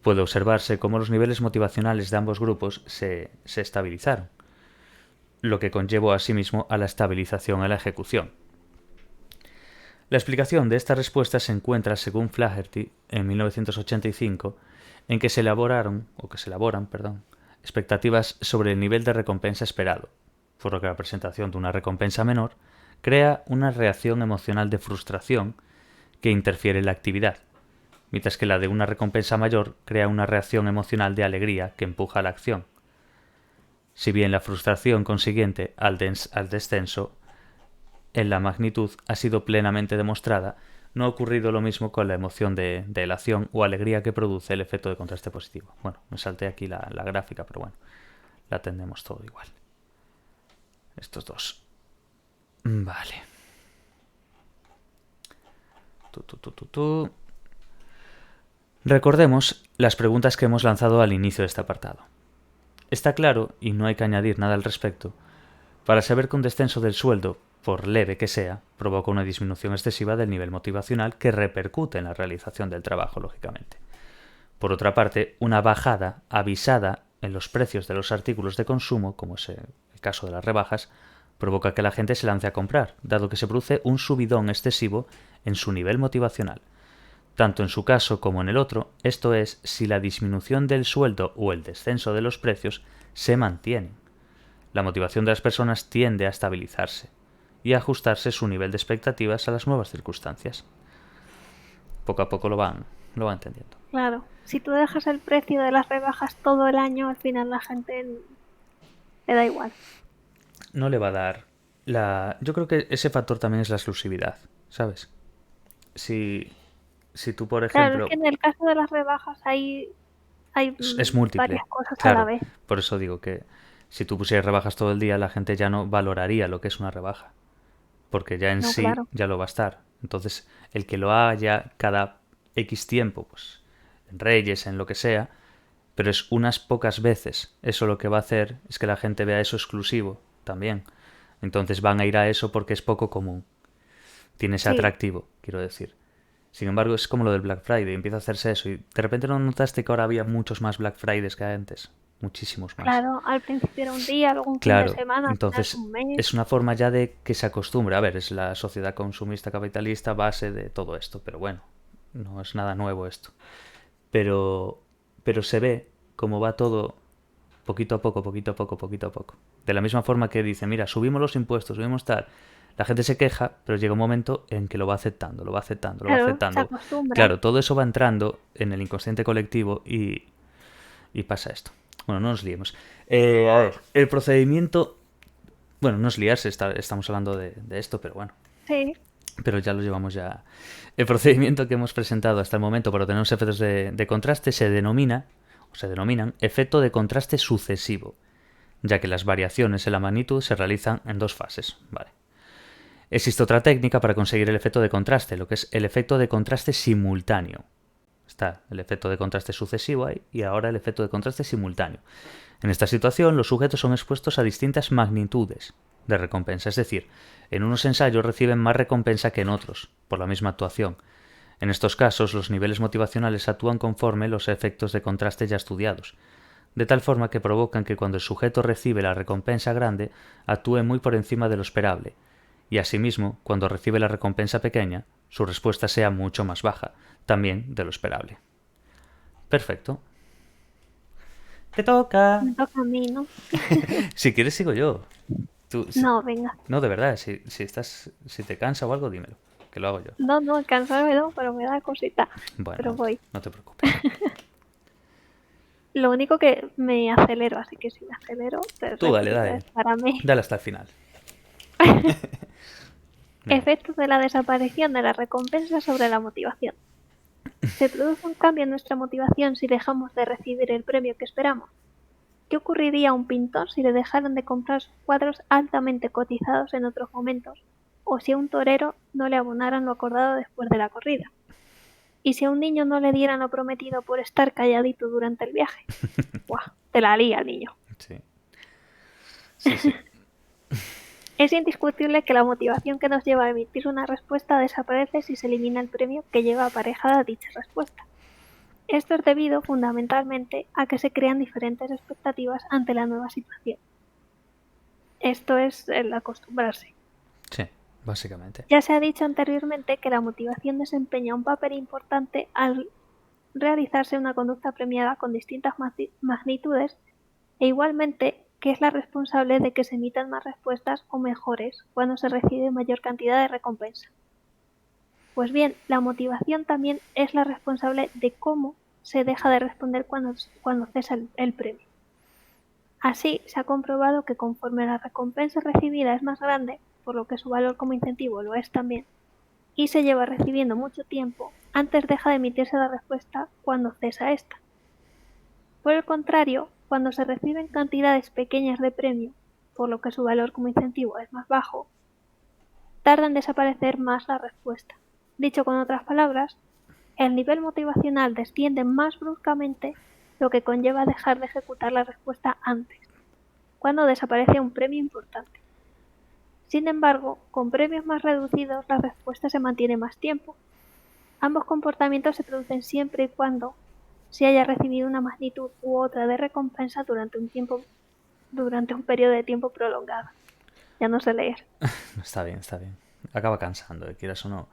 Puede observarse cómo los niveles motivacionales de ambos grupos se estabilizaron, lo que conllevó asimismo a la estabilización en la ejecución. La explicación de esta respuesta se encuentra, según Flaherty, en 1985, en que se elaboran, expectativas sobre el nivel de recompensa esperado, por lo que la presentación de una recompensa menor crea una reacción emocional de frustración que interfiere en la actividad, mientras que la de una recompensa mayor crea una reacción emocional de alegría que empuja a la acción. Si bien la frustración consiguiente al descenso en la magnitud ha sido plenamente demostrada, no ha ocurrido lo mismo con la emoción de elación o alegría que produce el efecto de contraste positivo. Bueno, me salté aquí la gráfica, pero bueno, la tenemos todo igual. Estos dos. Vale. Recordemos las preguntas que hemos lanzado al inicio de este apartado. Está claro, y no hay que añadir nada al respecto, para saber que un descenso del sueldo, por leve que sea, provoca una disminución excesiva del nivel motivacional que repercute en la realización del trabajo, lógicamente. Por otra parte, una bajada avisada en los precios de los artículos de consumo, como es el caso de las rebajas, provoca que la gente se lance a comprar, dado que se produce un subidón excesivo en su nivel motivacional. Tanto en su caso como en el otro, esto es, si la disminución del sueldo o el descenso de los precios se mantienen. La motivación de las personas tiende a estabilizarse y a ajustarse su nivel de expectativas a las nuevas circunstancias. Poco a poco lo van entendiendo. Claro, si tú dejas el precio de las rebajas todo el año, al final la gente le da igual. No le va a dar Yo creo que ese factor también es la exclusividad, ¿sabes? Si tú, por Claro, es ejemplo, que en el caso de las rebajas hay es múltiple, varias cosas a la claro. vez. Por eso digo que si tú pusieras rebajas todo el día, la gente ya no valoraría lo que es una rebaja, porque ya en No, sí claro. ya lo va a estar. Entonces, el que lo haya cada X tiempo, pues en Reyes, en lo que sea, pero es unas pocas veces, eso lo que va a hacer es que la gente vea eso exclusivo también. Entonces van a ir a eso porque es poco común. Tiene ese Sí, atractivo, quiero decir. Sin embargo, es como lo del Black Friday, empieza a hacerse eso y de repente no notaste que ahora había muchos más Black Fridays que antes, muchísimos más. claro, al principio era un día, luego un fin de Claro, semana, al final es entonces un mes. es una forma ya de que se acostumbre. A ver, es la sociedad consumista capitalista base de todo esto, pero bueno, no es nada nuevo esto. Pero, se ve cómo va todo poquito a poco, poquito a poco, poquito a poco. De la misma forma que dice, mira, subimos los impuestos, subimos tal. La gente se queja, pero llega un momento en que lo va aceptando, lo va aceptando, lo va Claro, se aceptando. acostumbra. Claro, todo eso va entrando en el inconsciente colectivo y pasa esto. Bueno, no nos liemos. A ver, el procedimiento... Bueno, no es liarse, estamos hablando de esto, pero bueno. Sí, Pero ya lo llevamos ya. El procedimiento que hemos presentado hasta el momento para obtener los efectos de contraste se denominan efecto de contraste sucesivo, ya que las variaciones en la magnitud se realizan en dos fases. Vale. Existe otra técnica para conseguir el efecto de contraste, lo que es el efecto de contraste simultáneo. Está el efecto de contraste sucesivo ahí y ahora el efecto de contraste simultáneo. En esta situación, los sujetos son expuestos a distintas magnitudes de recompensa, es decir, en unos ensayos reciben más recompensa que en otros, por la misma actuación. En estos casos, los niveles motivacionales actúan conforme los efectos de contraste ya estudiados, de tal forma que provocan que cuando el sujeto recibe la recompensa grande, actúe muy por encima de lo esperable, y asimismo, cuando recibe la recompensa pequeña, su respuesta sea mucho más baja, también de lo esperable. Perfecto. Te toca. me toca a mí, ¿no? Si quieres sigo yo. Tú, No, venga. no, de verdad, si te cansa o algo, dímelo, que lo hago yo. No, no, cansarme no, pero me da cosita. Pero Bueno, voy. no te preocupes. Lo único que me acelero, así que si me acelero, te Tú dale, repito, dale. es para mí. Dale hasta el final. Venga. Efectos de la desaparición de la recompensa sobre la motivación. ¿Se produce un cambio en nuestra motivación si dejamos de recibir el premio que esperamos? ¿Qué ocurriría a un pintor si le dejaran de comprar sus cuadros altamente cotizados en otros momentos? ¿O si a un torero no le abonaran lo acordado después de la corrida? ¿Y si a un niño no le dieran lo prometido por estar calladito durante el viaje? ¡Buah! Te la lía el niño. Sí. Sí, sí. Es indiscutible que la motivación que nos lleva a emitir una respuesta desaparece si se elimina el premio que lleva aparejada dicha respuesta. Esto es debido fundamentalmente a que se crean diferentes expectativas ante la nueva situación. Esto es el acostumbrarse. Sí, básicamente. Ya se ha dicho anteriormente que la motivación desempeña un papel importante al realizarse una conducta premiada con distintas magnitudes e igualmente que es la responsable de que se emitan más respuestas o mejores cuando se recibe mayor cantidad de recompensa. Pues bien, la motivación también es la responsable de cómo se deja de responder cuando cesa el premio. Así, se ha comprobado que conforme la recompensa recibida es más grande, por lo que su valor como incentivo lo es también, y se lleva recibiendo mucho tiempo, antes deja de emitirse la respuesta cuando cesa esta. Por el contrario, cuando se reciben cantidades pequeñas de premio, por lo que su valor como incentivo es más bajo, tarda en desaparecer más la respuesta. Dicho con otras palabras, el nivel motivacional desciende más bruscamente, lo que conlleva dejar de ejecutar la respuesta antes, cuando desaparece un premio importante. Sin embargo, con premios más reducidos la respuesta se mantiene más tiempo. Ambos comportamientos se producen siempre y cuando se haya recibido una magnitud u otra de recompensa durante un periodo de tiempo prolongado. Ya no sé leer. Está bien, está bien. Acaba cansando, quieras o no.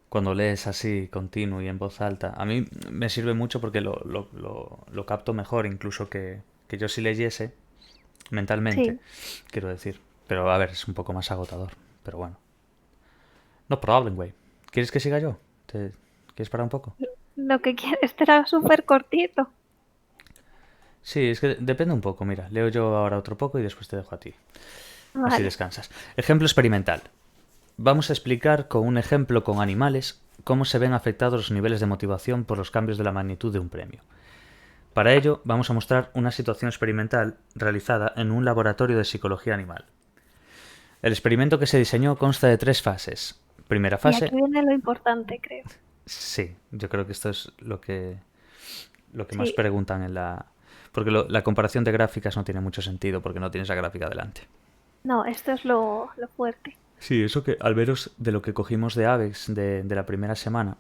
Cuando lees así, continuo y en voz alta, a mí me sirve mucho porque lo capto mejor, incluso que yo si leyese mentalmente, Sí, quiero decir. Pero a ver, es un poco más agotador. Pero bueno. No problem, güey. ¿Quieres que siga yo? ¿Quieres parar un poco? lo que quieres será súper cortito. Sí, es que depende un poco. Mira, leo yo ahora otro poco y después te dejo a ti. Así Vale. descansas. Ejemplo experimental. Vamos a explicar con un ejemplo con animales cómo se ven afectados los niveles de motivación por los cambios de la magnitud de un premio. Para ello, vamos a mostrar una situación experimental realizada en un laboratorio de psicología animal. El experimento que se diseñó consta de 3 fases. Primera Y aquí fase... viene lo importante, creo. Sí, yo creo que esto es lo que más Sí, preguntan en la... Porque la comparación de gráficas no tiene mucho sentido porque no tienes la gráfica delante. no, esto es lo fuerte. Sí, eso que al veros de lo que cogimos de Avex de la primera semana,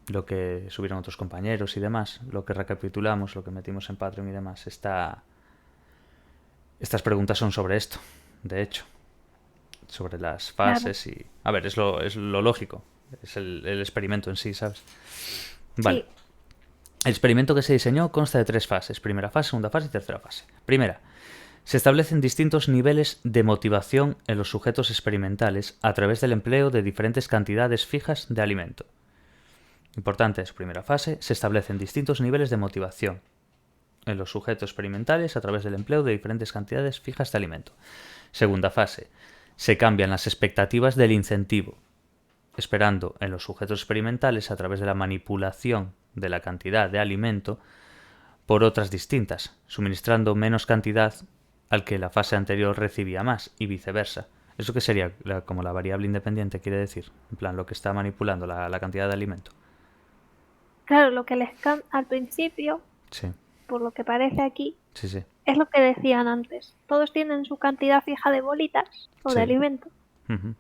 lo que subieron otros compañeros y demás, lo que recapitulamos, lo que metimos en Patreon y demás, estas preguntas son sobre esto, de hecho, sobre las Claro. fases y... A ver, es lo lógico, es el experimento en sí, ¿sabes? Vale. Sí, El experimento que se diseñó consta de 3 fases, primera fase, segunda fase y tercera fase. Primera, se establecen distintos niveles de motivación en los sujetos experimentales a través del empleo de diferentes cantidades fijas de alimento. Importante, en su primera fase, se establecen distintos niveles de motivación en los sujetos experimentales a través del empleo de diferentes cantidades fijas de alimento. Segunda fase, se cambian las expectativas del incentivo, esperando en los sujetos experimentales a través de la manipulación de la cantidad de alimento por otras distintas, suministrando menos cantidad al que la fase anterior recibía más y viceversa. ¿Eso qué sería? Como la variable independiente quiere decir, en plan lo que está manipulando la cantidad de alimento. claro, lo que les al principio, Sí, por lo que parece aquí, sí, sí. es lo que decían antes. Todos tienen su cantidad fija de bolitas o de Sí. alimento. Ujú.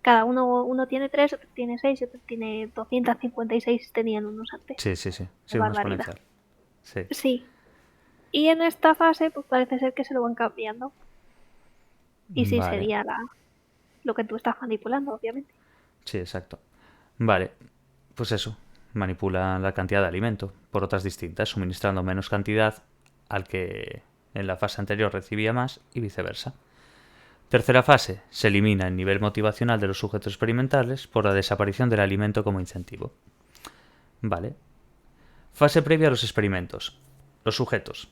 Cada uno tiene 3, otro tiene 6, otro tiene 256, tenían unos antes. Sí, sí, sí. Qué Sí, una barbaridad. exponencial. Sí. Sí. Y en esta fase, pues parece ser que se lo van cambiando. Y sí, Vale. sería lo que tú estás manipulando, obviamente. Sí, exacto. Vale. Pues eso. Manipulan la cantidad de alimento por otras distintas, suministrando menos cantidad al que en la fase anterior recibía más y viceversa. Tercera fase. Se elimina el nivel motivacional de los sujetos experimentales por la desaparición del alimento como incentivo. Vale. Fase previa a los experimentos. Los sujetos.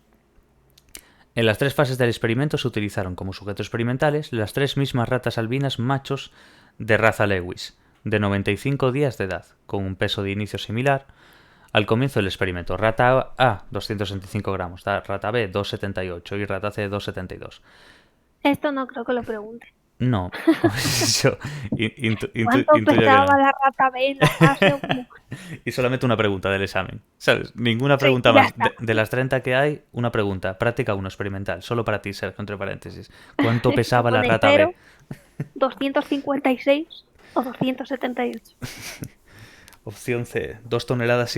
En las 3 fases del experimento se utilizaron como sujetos experimentales las 3 mismas ratas albinas machos de raza Lewis, de 95 días de edad, con un peso de inicio similar al comienzo del experimento. Rata A, 265 gramos, rata B, 278 y rata C, 272. Esto no creo que lo pregunte. No, yo ¿Cuánto intuyo que pesaba no. la rata B en la fase 1? Y solamente una pregunta del examen, ¿sabes? Ninguna Sí, pregunta y ya más. está. De las 30 que hay, una pregunta. Práctica 1 experimental. Solo para ti, Sergio, entre paréntesis. ¿Cuánto Me pesaba la pone rata B? 0, 256 o 278. Opción C, 2,5 toneladas.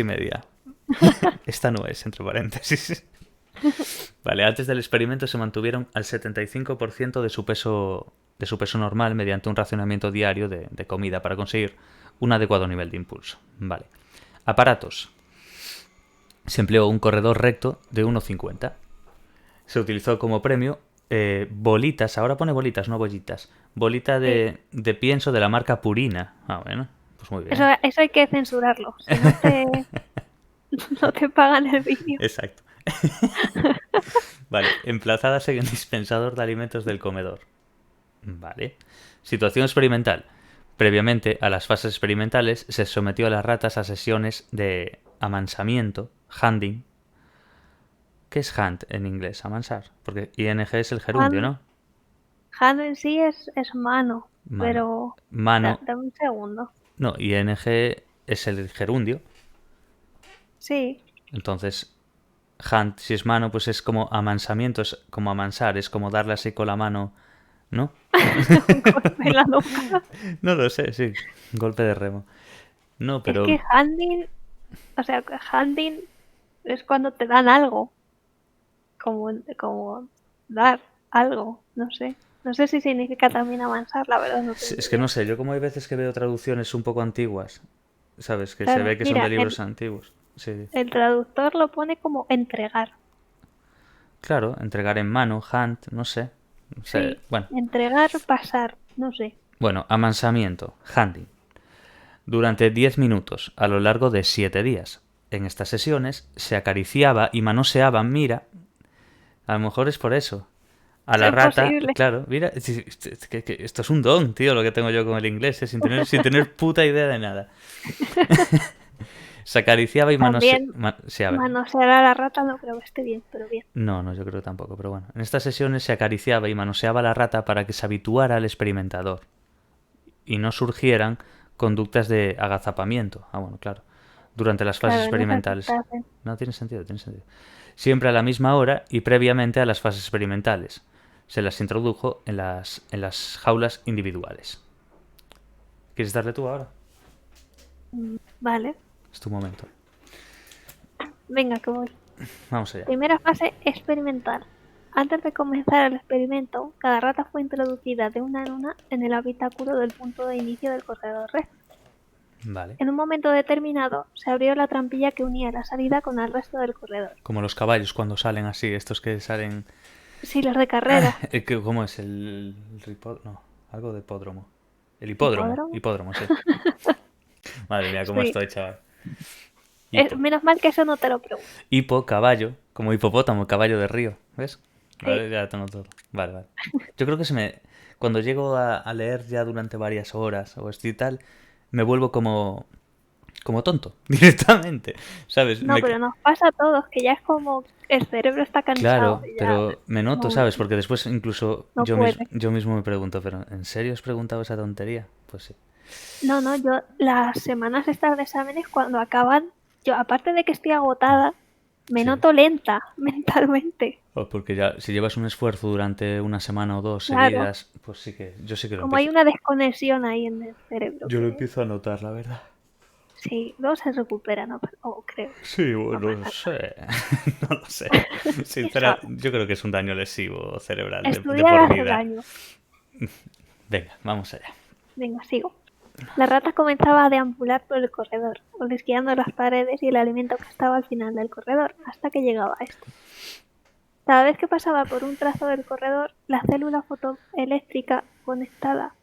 Esta no es, entre paréntesis. Vale, antes del experimento se mantuvieron al 75% de su peso normal mediante un racionamiento diario de comida para conseguir un adecuado nivel de impulso. Vale. Aparatos. Se empleó un corredor recto de 1,50. Se utilizó como premio bolitas, ahora pone bolitas, no bollitas. Bolita Sí, de pienso de la marca Purina. Ah, bueno. Pues muy bien. Eso hay que censurarlo. Si no no te pagan el vídeo. Exacto. Vale, emplazadas en el dispensador de alimentos del comedor. Vale. Situación experimental. Previamente a las fases experimentales se sometió a las ratas a sesiones de amansamiento, handing. ¿Qué es hand en inglés? Amansar. Porque ing es el gerundio, ¿no? Hand en sí es mano, Mano. pero... Mano. Dame un segundo. No, ing es el gerundio. Sí. Entonces, hand, si es mano, pues es como amansamiento, es como amansar, es como darle así con la mano, ¿no? Golpe en la nuca. No lo sé, sí. Golpe de remo. No, pero... Es que handing... O sea, handing es cuando te dan algo. Como dar algo, no sé. No sé si significa también amansar, la verdad no tengo Es que idea. no sé, yo como hay veces que veo traducciones un poco antiguas, ¿sabes? Que se Claro, ve que son mira, de libros antiguos. Sí. el traductor lo pone como entregar. Claro, entregar en mano, hand, no sé. O sea, Sí, bueno. entregar, pasar, no sé. Bueno, amansamiento, handing. Durante 10 minutos, a lo largo de 7 días. En estas sesiones se acariciaba y manoseaban, mira, a lo mejor es por eso. A la Es rata, posible. claro, mira, que esto es un don, tío, lo que tengo yo con el inglés, sin tener puta idea de nada. Se acariciaba y También manoseaba. manosear a la rata no creo que esté bien, pero bien. No, no, yo creo que tampoco, pero bueno. En estas sesiones se acariciaba y manoseaba a la rata para que se habituara al experimentador y no surgieran conductas de agazapamiento. Ah, bueno, claro. Durante las fases Claro, en esas experimentales. frases. No, tiene sentido, tiene sentido. Siempre a la misma hora y previamente a las fases experimentales. Se las introdujo en las jaulas individuales. ¿Quieres darle tú ahora? Vale, Es tu momento. venga, que voy. Vamos allá. Primera fase experimental. Antes de comenzar el experimento, cada rata fue introducida de una en una en el habitáculo del punto de inicio del corredor recto. Vale. En un momento determinado, se abrió la trampilla que unía la salida con el resto del corredor. Como los caballos cuando salen así, estos que salen... Sí, los de carrera. ¿Cómo es? No, algo de hipódromo. El hipódromo. ¿Hipódromo? Hipódromo, sí. Madre mía, cómo Sí. estoy, chaval. Hipo. Menos mal que eso no te lo pregunto. Hipo, caballo, como hipopótamo, caballo de río. ¿Ves? Sí. Vale, ya tengo todo. Vale, vale. Yo creo que cuando llego a leer ya durante varias horas o esto y tal, me vuelvo como tonto, directamente. ¿Sabes? No, pero nos pasa a todos, que ya es como el cerebro está cansado. Claro, Y ya pero me noto, no, ¿sabes? Porque después incluso no yo, puede. yo mismo me pregunto, ¿pero en serio os preguntaba esa tontería? Pues sí. No, yo las semanas estas de exámenes cuando acaban, yo aparte de que estoy agotada, me Sí. noto lenta mentalmente. Porque ya, si llevas un esfuerzo durante una semana o dos Claro. seguidas, pues sí que yo sí que lo Como hay empiezo. una desconexión ahí en el cerebro. Yo lo que empiezo a notar, la verdad. Sí, luego se recupera, ¿no? Creo. Sí, bueno, no sé. No lo sé. Sincera, yo creo que es un daño lesivo cerebral de Estudiar por hace vida. daño. Venga, vamos allá. Venga, sigo. La rata comenzaba a deambular por el corredor, olisqueando las paredes y el alimento que estaba al final del corredor, hasta que llegaba a este. Cada vez que pasaba por un trazo del corredor, la célula fotoeléctrica conectaba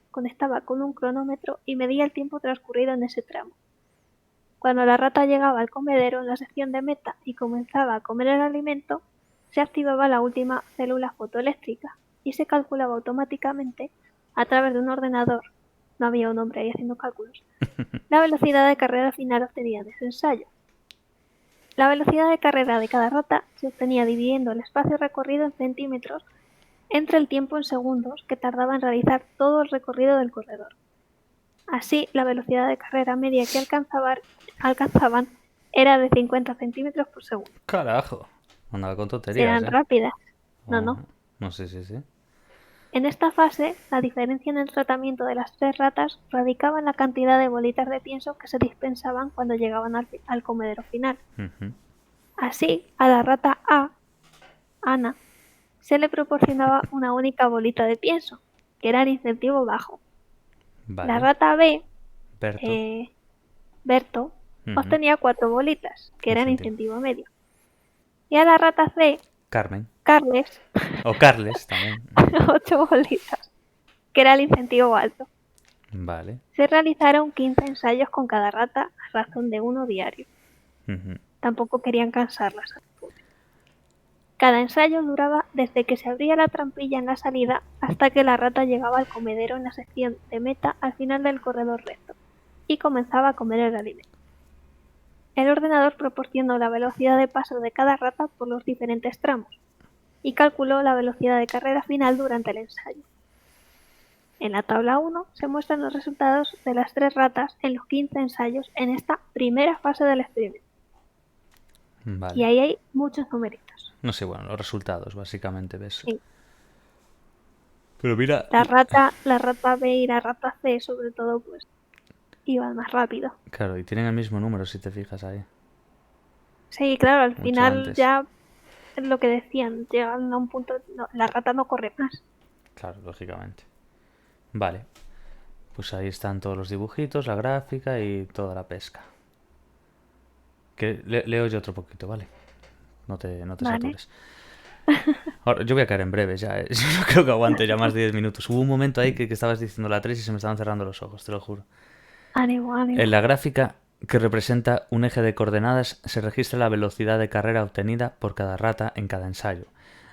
con un cronómetro y medía el tiempo transcurrido en ese tramo. Cuando la rata llegaba al comedero en la sección de meta y comenzaba a comer el alimento, se activaba la última célula fotoeléctrica y se calculaba automáticamente a través de un ordenador, no había un hombre ahí haciendo cálculos, la velocidad de carrera final obtenida en ese ensayo. La velocidad de carrera de cada rata se obtenía dividiendo el espacio recorrido en centímetros entre el tiempo en segundos que tardaba en realizar todo el recorrido del corredor. Así, la velocidad de carrera media que alcanzaban era de 50 centímetros por segundo. Carajo. Andaba con tonterías, Eran rápidas. No. No sé, sí. En esta fase, la diferencia en el tratamiento de las 3 ratas radicaba en la cantidad de bolitas de pienso que se dispensaban cuando llegaban al comedero final. Así, a la rata A, Ana, se le proporcionaba una única bolita de pienso, que era el incentivo bajo. Vale. La rata B, Berto, obtenía 4 bolitas, que eran incentivo medio. Y a la rata C, Carles, o Carles también, 8 bolitas, que era el incentivo alto. Vale. Se realizaron 15 ensayos con cada rata a razón de uno diario. Tampoco querían cansarlas. Cada ensayo duraba desde que se abría la trampilla en la salida hasta que la rata llegaba al comedero en la sección de meta al final del corredor recto y comenzaba a comer el alimento. El ordenador proporcionó la velocidad de paso de cada rata por los diferentes tramos y calculó la velocidad de carrera final durante el ensayo. En la tabla 1 se muestran los resultados de las 3 ratas en los 15 ensayos en esta primera fase del experimento. Vale. Y ahí hay muchos numeritos. No sé, bueno, los resultados, básicamente, ¿ves? Sí. Pero mira... La rata B y la rata C, sobre todo, pues iban más rápido. Claro, y tienen el mismo número, si te fijas ahí. Sí, claro, al Mucho final antes. ya es lo que decían, llegan a un punto, la rata no corre más. Claro, lógicamente. Vale. Pues ahí están todos los dibujitos, la gráfica y toda la pesca. Que leo yo otro poquito, ¿vale? No te Vale. satures. Ahora, yo voy a caer en breve ya. Yo no creo que aguante ya más de 10 minutos. Hubo un momento ahí que estabas diciendo la 3 y se me estaban cerrando los ojos, te lo juro. Ánimo. En la gráfica, que representa un eje de coordenadas, se registra la velocidad de carrera obtenida por cada rata en cada ensayo.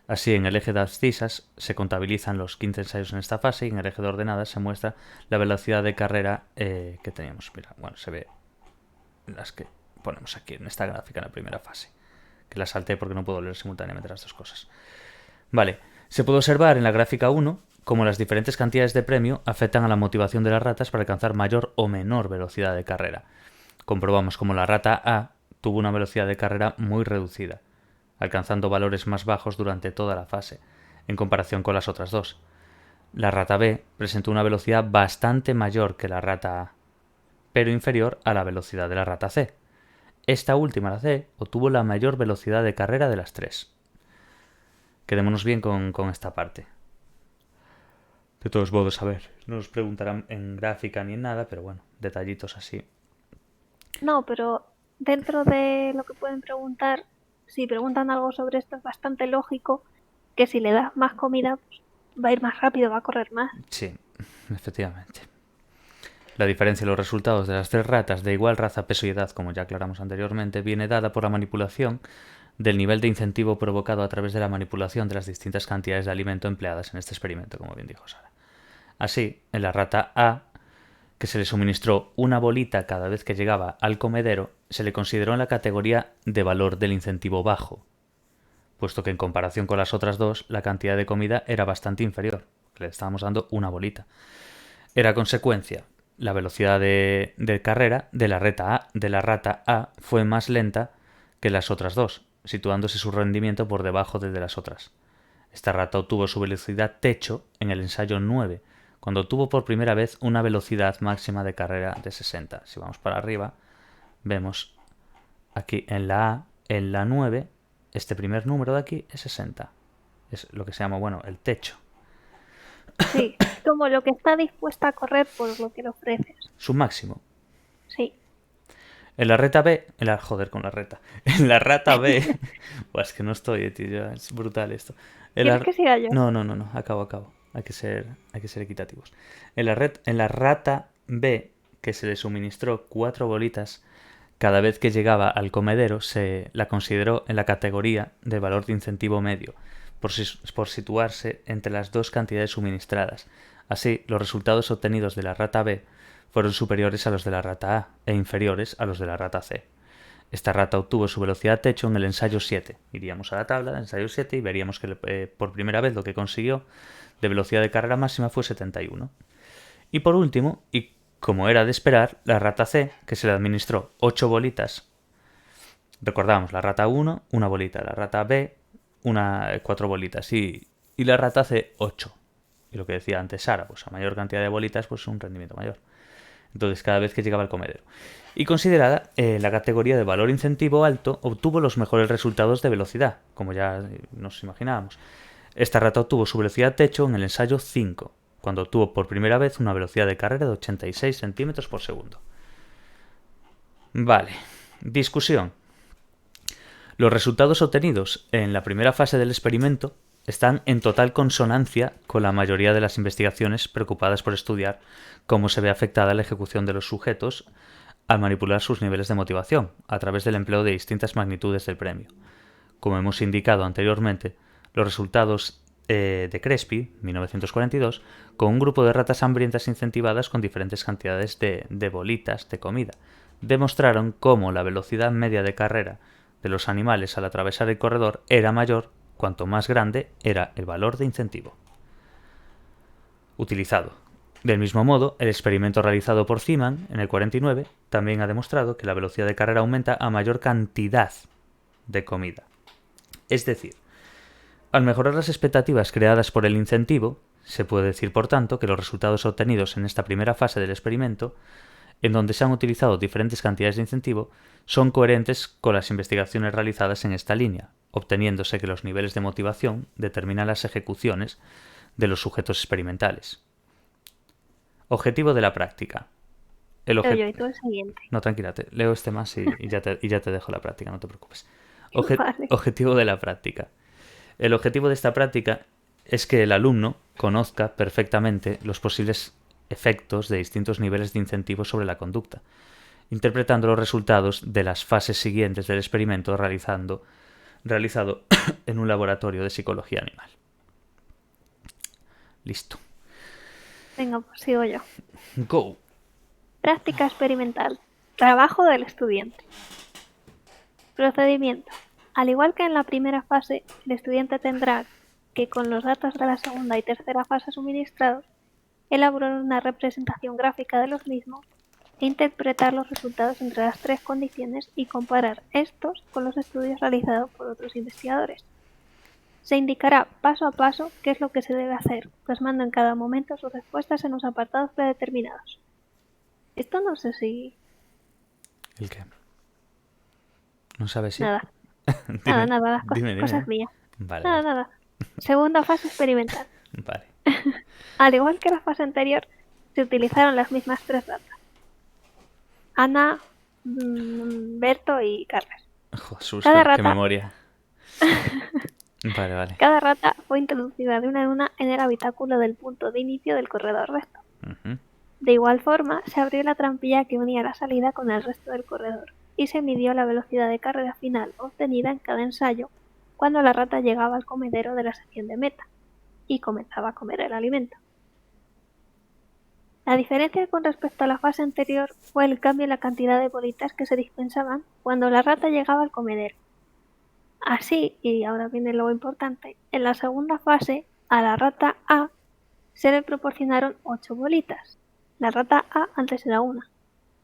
Así, en el eje de abscisas se contabilizan los 15 ensayos en esta fase y en el eje de ordenadas se muestra la velocidad de carrera que teníamos. Mira, bueno, se ve las que ponemos aquí en esta gráfica en la primera fase. Que la salté porque no puedo leer simultáneamente las dos cosas. Vale, se puede observar en la gráfica 1 cómo las diferentes cantidades de premio afectan a la motivación de las ratas para alcanzar mayor o menor velocidad de carrera. Comprobamos cómo la rata A tuvo una velocidad de carrera muy reducida, alcanzando valores más bajos durante toda la fase, en comparación con las otras dos. La rata B presentó una velocidad bastante mayor que la rata A, pero inferior a la velocidad de la rata C. Esta última, la C, obtuvo la mayor velocidad de carrera de las tres. Quedémonos bien con esta parte. De todos modos, a ver, no nos preguntarán en gráfica ni en nada, pero bueno, detallitos así. No, pero dentro de lo que pueden preguntar, si preguntan algo sobre esto es bastante lógico que si le das más comida, pues va a ir más rápido, va a correr más. Sí, efectivamente. La diferencia en los resultados de las tres ratas de igual raza, peso y edad, como ya aclaramos anteriormente, viene dada por la manipulación del nivel de incentivo provocado a través de la manipulación de las distintas cantidades de alimento empleadas en este experimento, como bien dijo Sara. Así, en la rata A, que se le suministró una bolita cada vez que llegaba al comedero, se le consideró en la categoría de valor del incentivo bajo, puesto que en comparación con las otras dos, la cantidad de comida era bastante inferior, le estábamos dando una bolita. Era consecuencia, la velocidad de carrera de la rata A fue más lenta que las otras dos, situándose su rendimiento por debajo de las otras. Esta rata obtuvo su velocidad techo en el ensayo 9, cuando obtuvo por primera vez una velocidad máxima de carrera de 60. Si vamos para arriba, vemos aquí en la A, en la 9, este primer número de aquí es 60. Es lo que se llama, bueno, el techo. Sí, como lo que está dispuesta a correr por lo que le ofreces. Su máximo. Sí. En la rata B, joder con la reta. En la rata B, pues es que no estoy, tío, es brutal esto. ¿Quieres que siga yo? No, acabo. Hay que ser equitativos. En la rata B, que se le suministró 4 bolitas, cada vez que llegaba al comedero se la consideró en la categoría de valor de incentivo medio, por situarse entre las dos cantidades suministradas. Así, los resultados obtenidos de la rata B fueron superiores a los de la rata A e inferiores a los de la rata C. Esta rata obtuvo su velocidad techo en el ensayo 7. Iríamos a la tabla del ensayo 7 y veríamos que por primera vez lo que consiguió de velocidad de carrera máxima fue 71. Y por último, y como era de esperar, la rata C, que se le administró 8 bolitas. Recordamos, la rata 1, una bolita, la rata B, 4 bolitas y la rata C, 8. Y lo que decía antes Sara, pues a mayor cantidad de bolitas, pues un rendimiento mayor. Entonces, cada vez que llegaba al comedero. Y considerada la categoría de valor incentivo alto, obtuvo los mejores resultados de velocidad, como ya nos imaginábamos. Esta rata obtuvo su velocidad techo en el ensayo 5, cuando obtuvo por primera vez una velocidad de carrera de 86 centímetros por segundo. Vale, discusión. Los resultados obtenidos en la primera fase del experimento están en total consonancia con la mayoría de las investigaciones preocupadas por estudiar cómo se ve afectada la ejecución de los sujetos al manipular sus niveles de motivación a través del empleo de distintas magnitudes del premio. Como hemos indicado anteriormente, los resultados de Crespi, 1942, con un grupo de ratas hambrientas incentivadas con diferentes cantidades de bolitas de comida, demostraron cómo la velocidad media de carrera de los animales al atravesar el corredor era mayor cuanto más grande era el valor de incentivo utilizado. Del mismo modo, el experimento realizado por Zeeman en el 49 también ha demostrado que la velocidad de carrera aumenta a mayor cantidad de comida. Es decir, al mejorar las expectativas creadas por el incentivo, se puede decir por tanto que los resultados obtenidos en esta primera fase del experimento, en donde se han utilizado diferentes cantidades de incentivo, son coherentes con las investigaciones realizadas en esta línea, obteniéndose que los niveles de motivación determinan las ejecuciones de los sujetos experimentales. Objetivo de la práctica. Leo yo y tú el siguiente. No, tranquila, leo este más y ya te dejo la práctica, no te preocupes. Vale. Objetivo de la práctica. El objetivo de esta práctica es que el alumno conozca perfectamente los posibles efectos de distintos niveles de incentivos sobre la conducta, interpretando los resultados de las fases siguientes del experimento realizado en un laboratorio de psicología animal. Listo. Venga, pues sigo yo. Go. Práctica experimental. Trabajo del estudiante. Procedimiento. Al igual que en la primera fase, el estudiante tendrá que, con los datos de la segunda y tercera fase suministrados, elaborar una representación gráfica de los mismos e interpretar los resultados entre las tres condiciones y comparar estos con los estudios realizados por otros investigadores. Se indicará paso a paso qué es lo que se debe hacer, plasmando en cada momento sus respuestas en los apartados predeterminados. Esto no sé si... ¿El qué? ¿No sabes si? Nada. Dime, Nada, las dime. cosas mías. Vale, Nada. Segunda fase experimental. Vale. Al igual que la fase anterior, se utilizaron las mismas tres ratas. Ana, Berto y Carles. Susto, Cada rata- qué memoria. Vale. Cada rata fue introducida de una en una en el habitáculo del punto de inicio del corredor recto. Ujú. De igual forma, se abrió la trampilla que unía la salida con el resto del corredor y se midió la velocidad de carrera final obtenida en cada ensayo cuando la rata llegaba al comedero de la sección de meta y comenzaba a comer el alimento. La diferencia con respecto a la fase anterior fue el cambio en la cantidad de bolitas que se dispensaban cuando la rata llegaba al comedero. Así, y ahora viene lo importante, en la segunda fase, a la rata A se le proporcionaron 8 bolitas. La rata A antes era 1,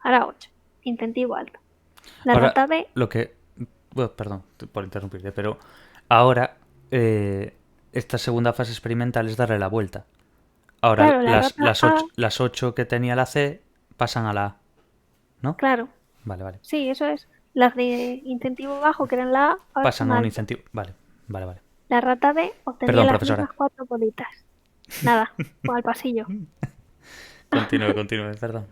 ahora 8. Incentivo alto. La Ahora, rata B... Bueno, perdón por interrumpirte, pero ahora esta segunda fase experimental es darle la vuelta. Ahora, Claro, la rata las 8 que tenía la C pasan a la A, ¿no? Claro. Vale. Sí, eso es. Las de incentivo bajo, que eran la A, ahora Pasan son a un alto. incentivo. Vale. La rata B obtenía Perdón, las profesora. mismas 4 bolitas. Nada, o al pasillo. Continúe, perdón.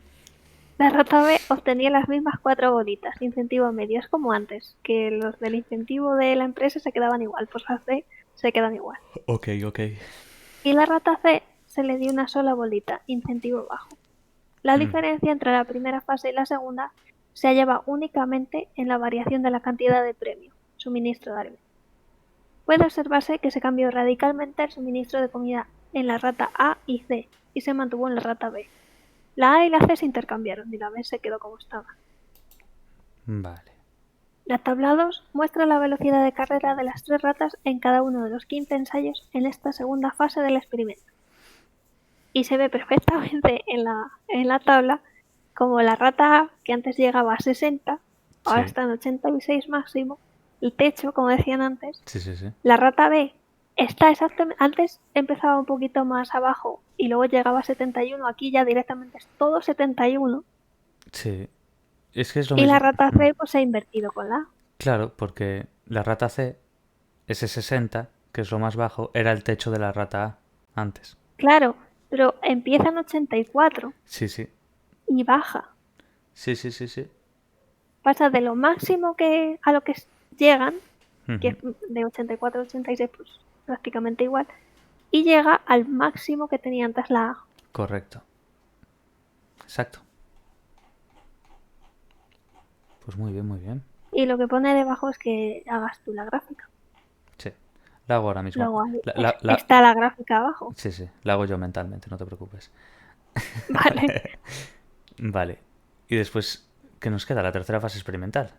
La rata B obtenía las mismas 4 bolitas, incentivo medio. Es como antes, que los del incentivo de la empresa se quedaban igual, pues las C se quedan igual. Ok. Y la rata C se le dio una sola bolita, incentivo bajo. La diferencia entre la primera fase y la segunda se hallaba únicamente en la variación de la cantidad de premio, suministro de alimento. Puede observarse que se cambió radicalmente el suministro de comida en la rata A y C y se mantuvo en la rata B. La A y la C se intercambiaron y la B se quedó como estaba. Vale. Los tablados muestran la velocidad de carrera de las tres ratas en cada uno de los 15 ensayos en esta segunda fase del experimento. Y se ve perfectamente en la tabla como la rata A, que antes llegaba a 60, ahora está en 86 máximo, el techo, como decían antes. Sí. La rata B está exactamente, antes empezaba un poquito más abajo y luego llegaba a 71, aquí ya directamente es todo 71. Sí. Es que es lo Y mismo. la rata C pues se ha invertido con la A. Claro, porque la rata C, ese 60, que es lo más bajo, era el techo de la rata A antes. Claro, pero empieza en 84 Sí. y baja. Sí. Pasa de lo máximo a lo que llegan, Ujú. que es de 84 a 86, pues prácticamente igual, y llega al máximo que tenía antes la A. Correcto. Exacto. Pues muy bien, muy bien. Y lo que pone debajo es que hagas tú la gráfica. Sí. La hago ahora mismo. Luego ahí La- está la gráfica abajo. Sí, sí. La hago yo mentalmente, no te preocupes. Vale. Vale. Y después, ¿qué nos queda? La tercera fase experimental.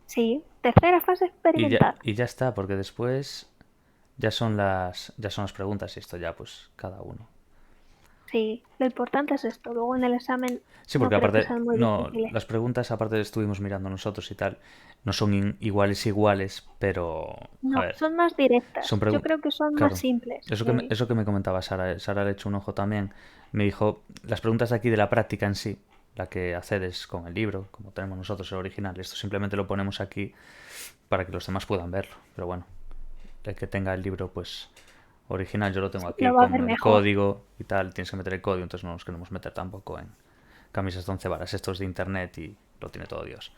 Sí, tercera fase experimental. Y ya está, porque después ya son las preguntas y esto ya, pues, cada uno. Sí, lo importante es esto. Luego en el examen Sí, no porque creo que aparte, sean muy no, difíciles. las preguntas, aparte estuvimos mirando nosotros y tal, no son iguales, pero, a No, ver, son más son directas. Yo preguntas. creo que son más Claro, simples. eso que me comentaba Sara, Sara le echó un ojo también, me dijo, las preguntas de aquí de la práctica en sí, la que accedes con el libro, como tenemos nosotros el original, esto simplemente lo ponemos aquí para que los demás puedan verlo, pero bueno, el que tenga el libro, pues, original, yo lo tengo Sí, aquí lo va a ver con el mejor. código y tal, tienes que meter el código, entonces no nos queremos meter tampoco en camisas de 11 varas, esto es de internet y lo tiene todo Dios.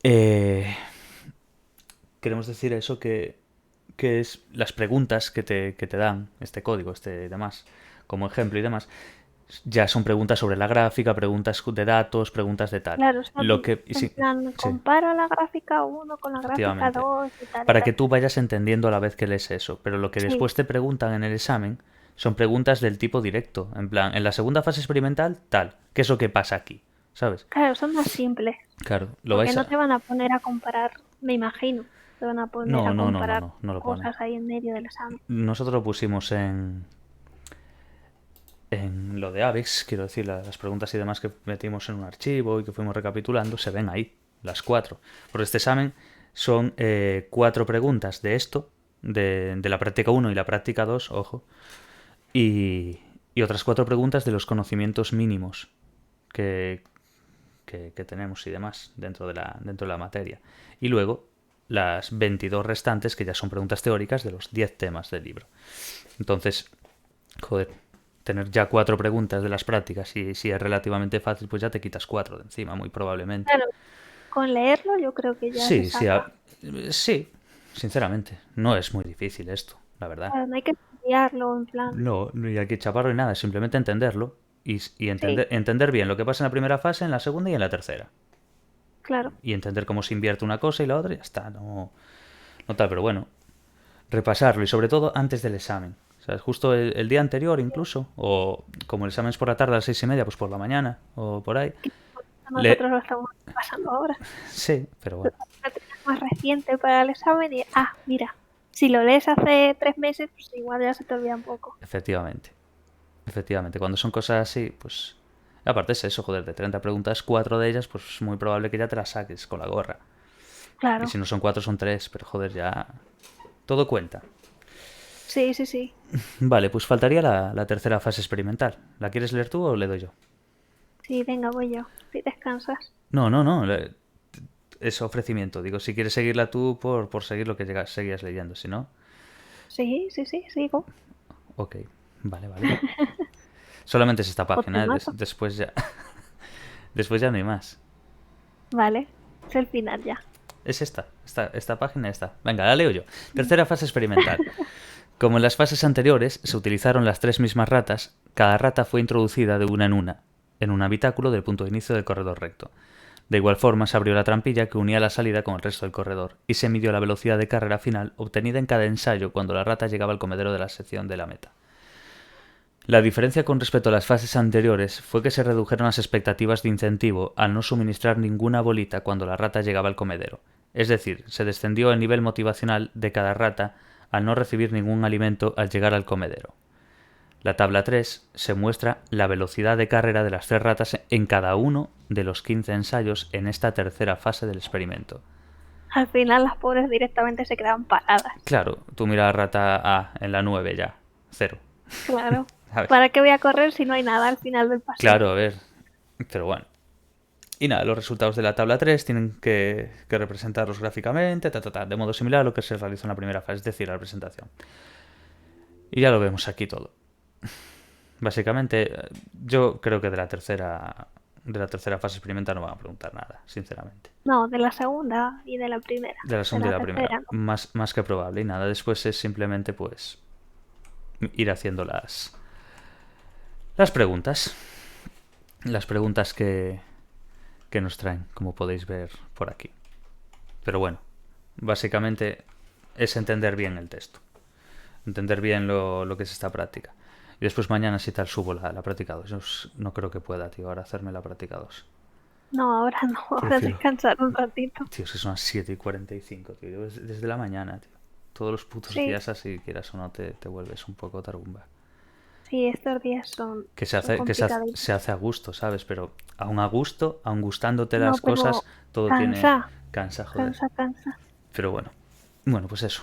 Eh, Queremos decir eso que es las preguntas que te dan este código, este demás, como ejemplo y demás, ya son preguntas sobre la gráfica, preguntas de datos, preguntas de tal. Claro, Lo son que, y en sí, plan, sí, compara la gráfica 1 con la gráfica efectivamente. 2 y tal y Para que tal. tú vayas entendiendo a la vez que lees eso. Pero lo que Sí, después te preguntan en el examen son preguntas del tipo directo. En plan, en la segunda fase experimental, tal. ¿Qué es lo que pasa aquí? ¿Sabes? claro, son más simples. Claro, lo Porque vais no a... te van a poner a comparar, me imagino. Te van a poner a comparar No lo pone. cosas ahí en medio del examen. Nosotros lo pusimos en lo de Avex, quiero decir, las preguntas y demás que metimos en un archivo y que fuimos recapitulando, se ven ahí, las cuatro. Por este examen son cuatro preguntas de esto, de la práctica uno y la práctica 2 ojo, y otras cuatro preguntas de los conocimientos mínimos que, que tenemos y demás dentro de la materia. Y luego las 22 restantes, que ya son preguntas teóricas de los 10 temas del libro. Entonces, joder, tener ya cuatro preguntas de las prácticas y si es relativamente fácil, pues ya te quitas cuatro de encima, muy probablemente. Claro, con leerlo yo creo que ya se Sí, sí, saca. sí, sinceramente, no es muy difícil esto, la verdad. Claro, no hay que estudiarlo en plan. No, ni hay que chaparro ni nada, es simplemente entenderlo y Sí, entender bien lo que pasa en la primera fase, en la segunda y en la tercera. claro. Y entender cómo se invierte una cosa y la otra y ya está, no, no tal, pero bueno, repasarlo y sobre todo antes del examen. ¿Sabes? Justo el día anterior incluso, o como el examen es por la tarde a las 6:30, pues por la mañana o por ahí. Nosotros lo estamos pasando ahora. Sí, pero bueno, La tenías más reciente para el examen y, mira, si lo lees hace 3 meses, pues igual ya se te olvida un poco. efectivamente. Efectivamente, cuando son cosas así, pues... Aparte es eso, joder, de 30 preguntas, cuatro de ellas, pues es muy probable que ya te las saques con la gorra. Y Claro. si no son cuatro, son tres, pero joder, ya... Todo cuenta. Sí, sí, sí. Vale, pues faltaría la tercera fase experimental. ¿La quieres leer tú o le doy yo? Sí, venga, voy yo. Si descansas. No. Es ofrecimiento. Digo, si quieres seguirla tú por seguir lo que seguías leyendo. Si no, Sí, sí, sí, sigo. ok. Vale. Solamente es esta O te página, ¿eh? mato. Después ya... Después ya no hay más. Vale, es el final ya. Es esta página esta. Venga, la leo yo. Tercera fase experimental. Como en las fases anteriores se utilizaron las tres mismas ratas, cada rata fue introducida de una en un habitáculo del punto de inicio del corredor recto. De igual forma se abrió la trampilla que unía la salida con el resto del corredor, y se midió la velocidad de carrera final obtenida en cada ensayo cuando la rata llegaba al comedero de la sección de la meta. La diferencia con respecto a las fases anteriores fue que se redujeron las expectativas de incentivo al no suministrar ninguna bolita cuando la rata llegaba al comedero. Es decir, se descendió el nivel motivacional de cada rata al no recibir ningún alimento al llegar al comedero. La tabla 3 se muestra la velocidad de carrera de las tres ratas en cada uno de los 15 ensayos en esta tercera fase del experimento. Al final las pobres directamente se quedan paradas. Claro, tú mira la rata A en la 9 ya, cero. Claro. ¿Sabes? ¿Para qué voy a correr si no hay nada al final del paseo? Claro, a ver, pero bueno. Y nada, los resultados de la tabla 3 tienen que representarlos gráficamente, de modo similar a lo que se realizó en la primera fase, es decir, la presentación. Y ya lo vemos aquí todo. Básicamente, yo creo que de la tercera de la tercera fase experimental no van a preguntar nada, sinceramente. No, de la segunda y de la primera. De la segunda y la primera, tercera, no. más que probable. Y nada, después es simplemente pues ir haciendo las preguntas. Las preguntas que nos traen, como podéis ver por aquí. Pero bueno, básicamente es entender bien el texto. Entender bien lo que es esta práctica. Y después mañana si tal subo la práctica 2. Yo no creo que pueda, tío, ahora hacerme la práctica 2. No, ahora no, ahora Prefiero. descansar un ratito. Tío, es que son las 7:45, tío. Yo desde la mañana, tío. Todos los putos Sí, días así, quieras o no, te vuelves un poco tarumba. sí, estos días son, Que se son hace, complicaditos. se hace a gusto, ¿sabes? Pero aún a gusto, aún gustándote No, las cosas, pero todo tiene... cansa, Cansa, joder. cansa. Pero bueno. Bueno, pues eso.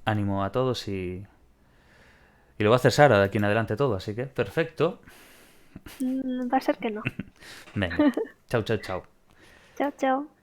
Ánimo a todos y lo va a hacer Sara de aquí en adelante todo, así que perfecto. Va a ser que no. Venga. Chao, chao, chao. Chao, chao.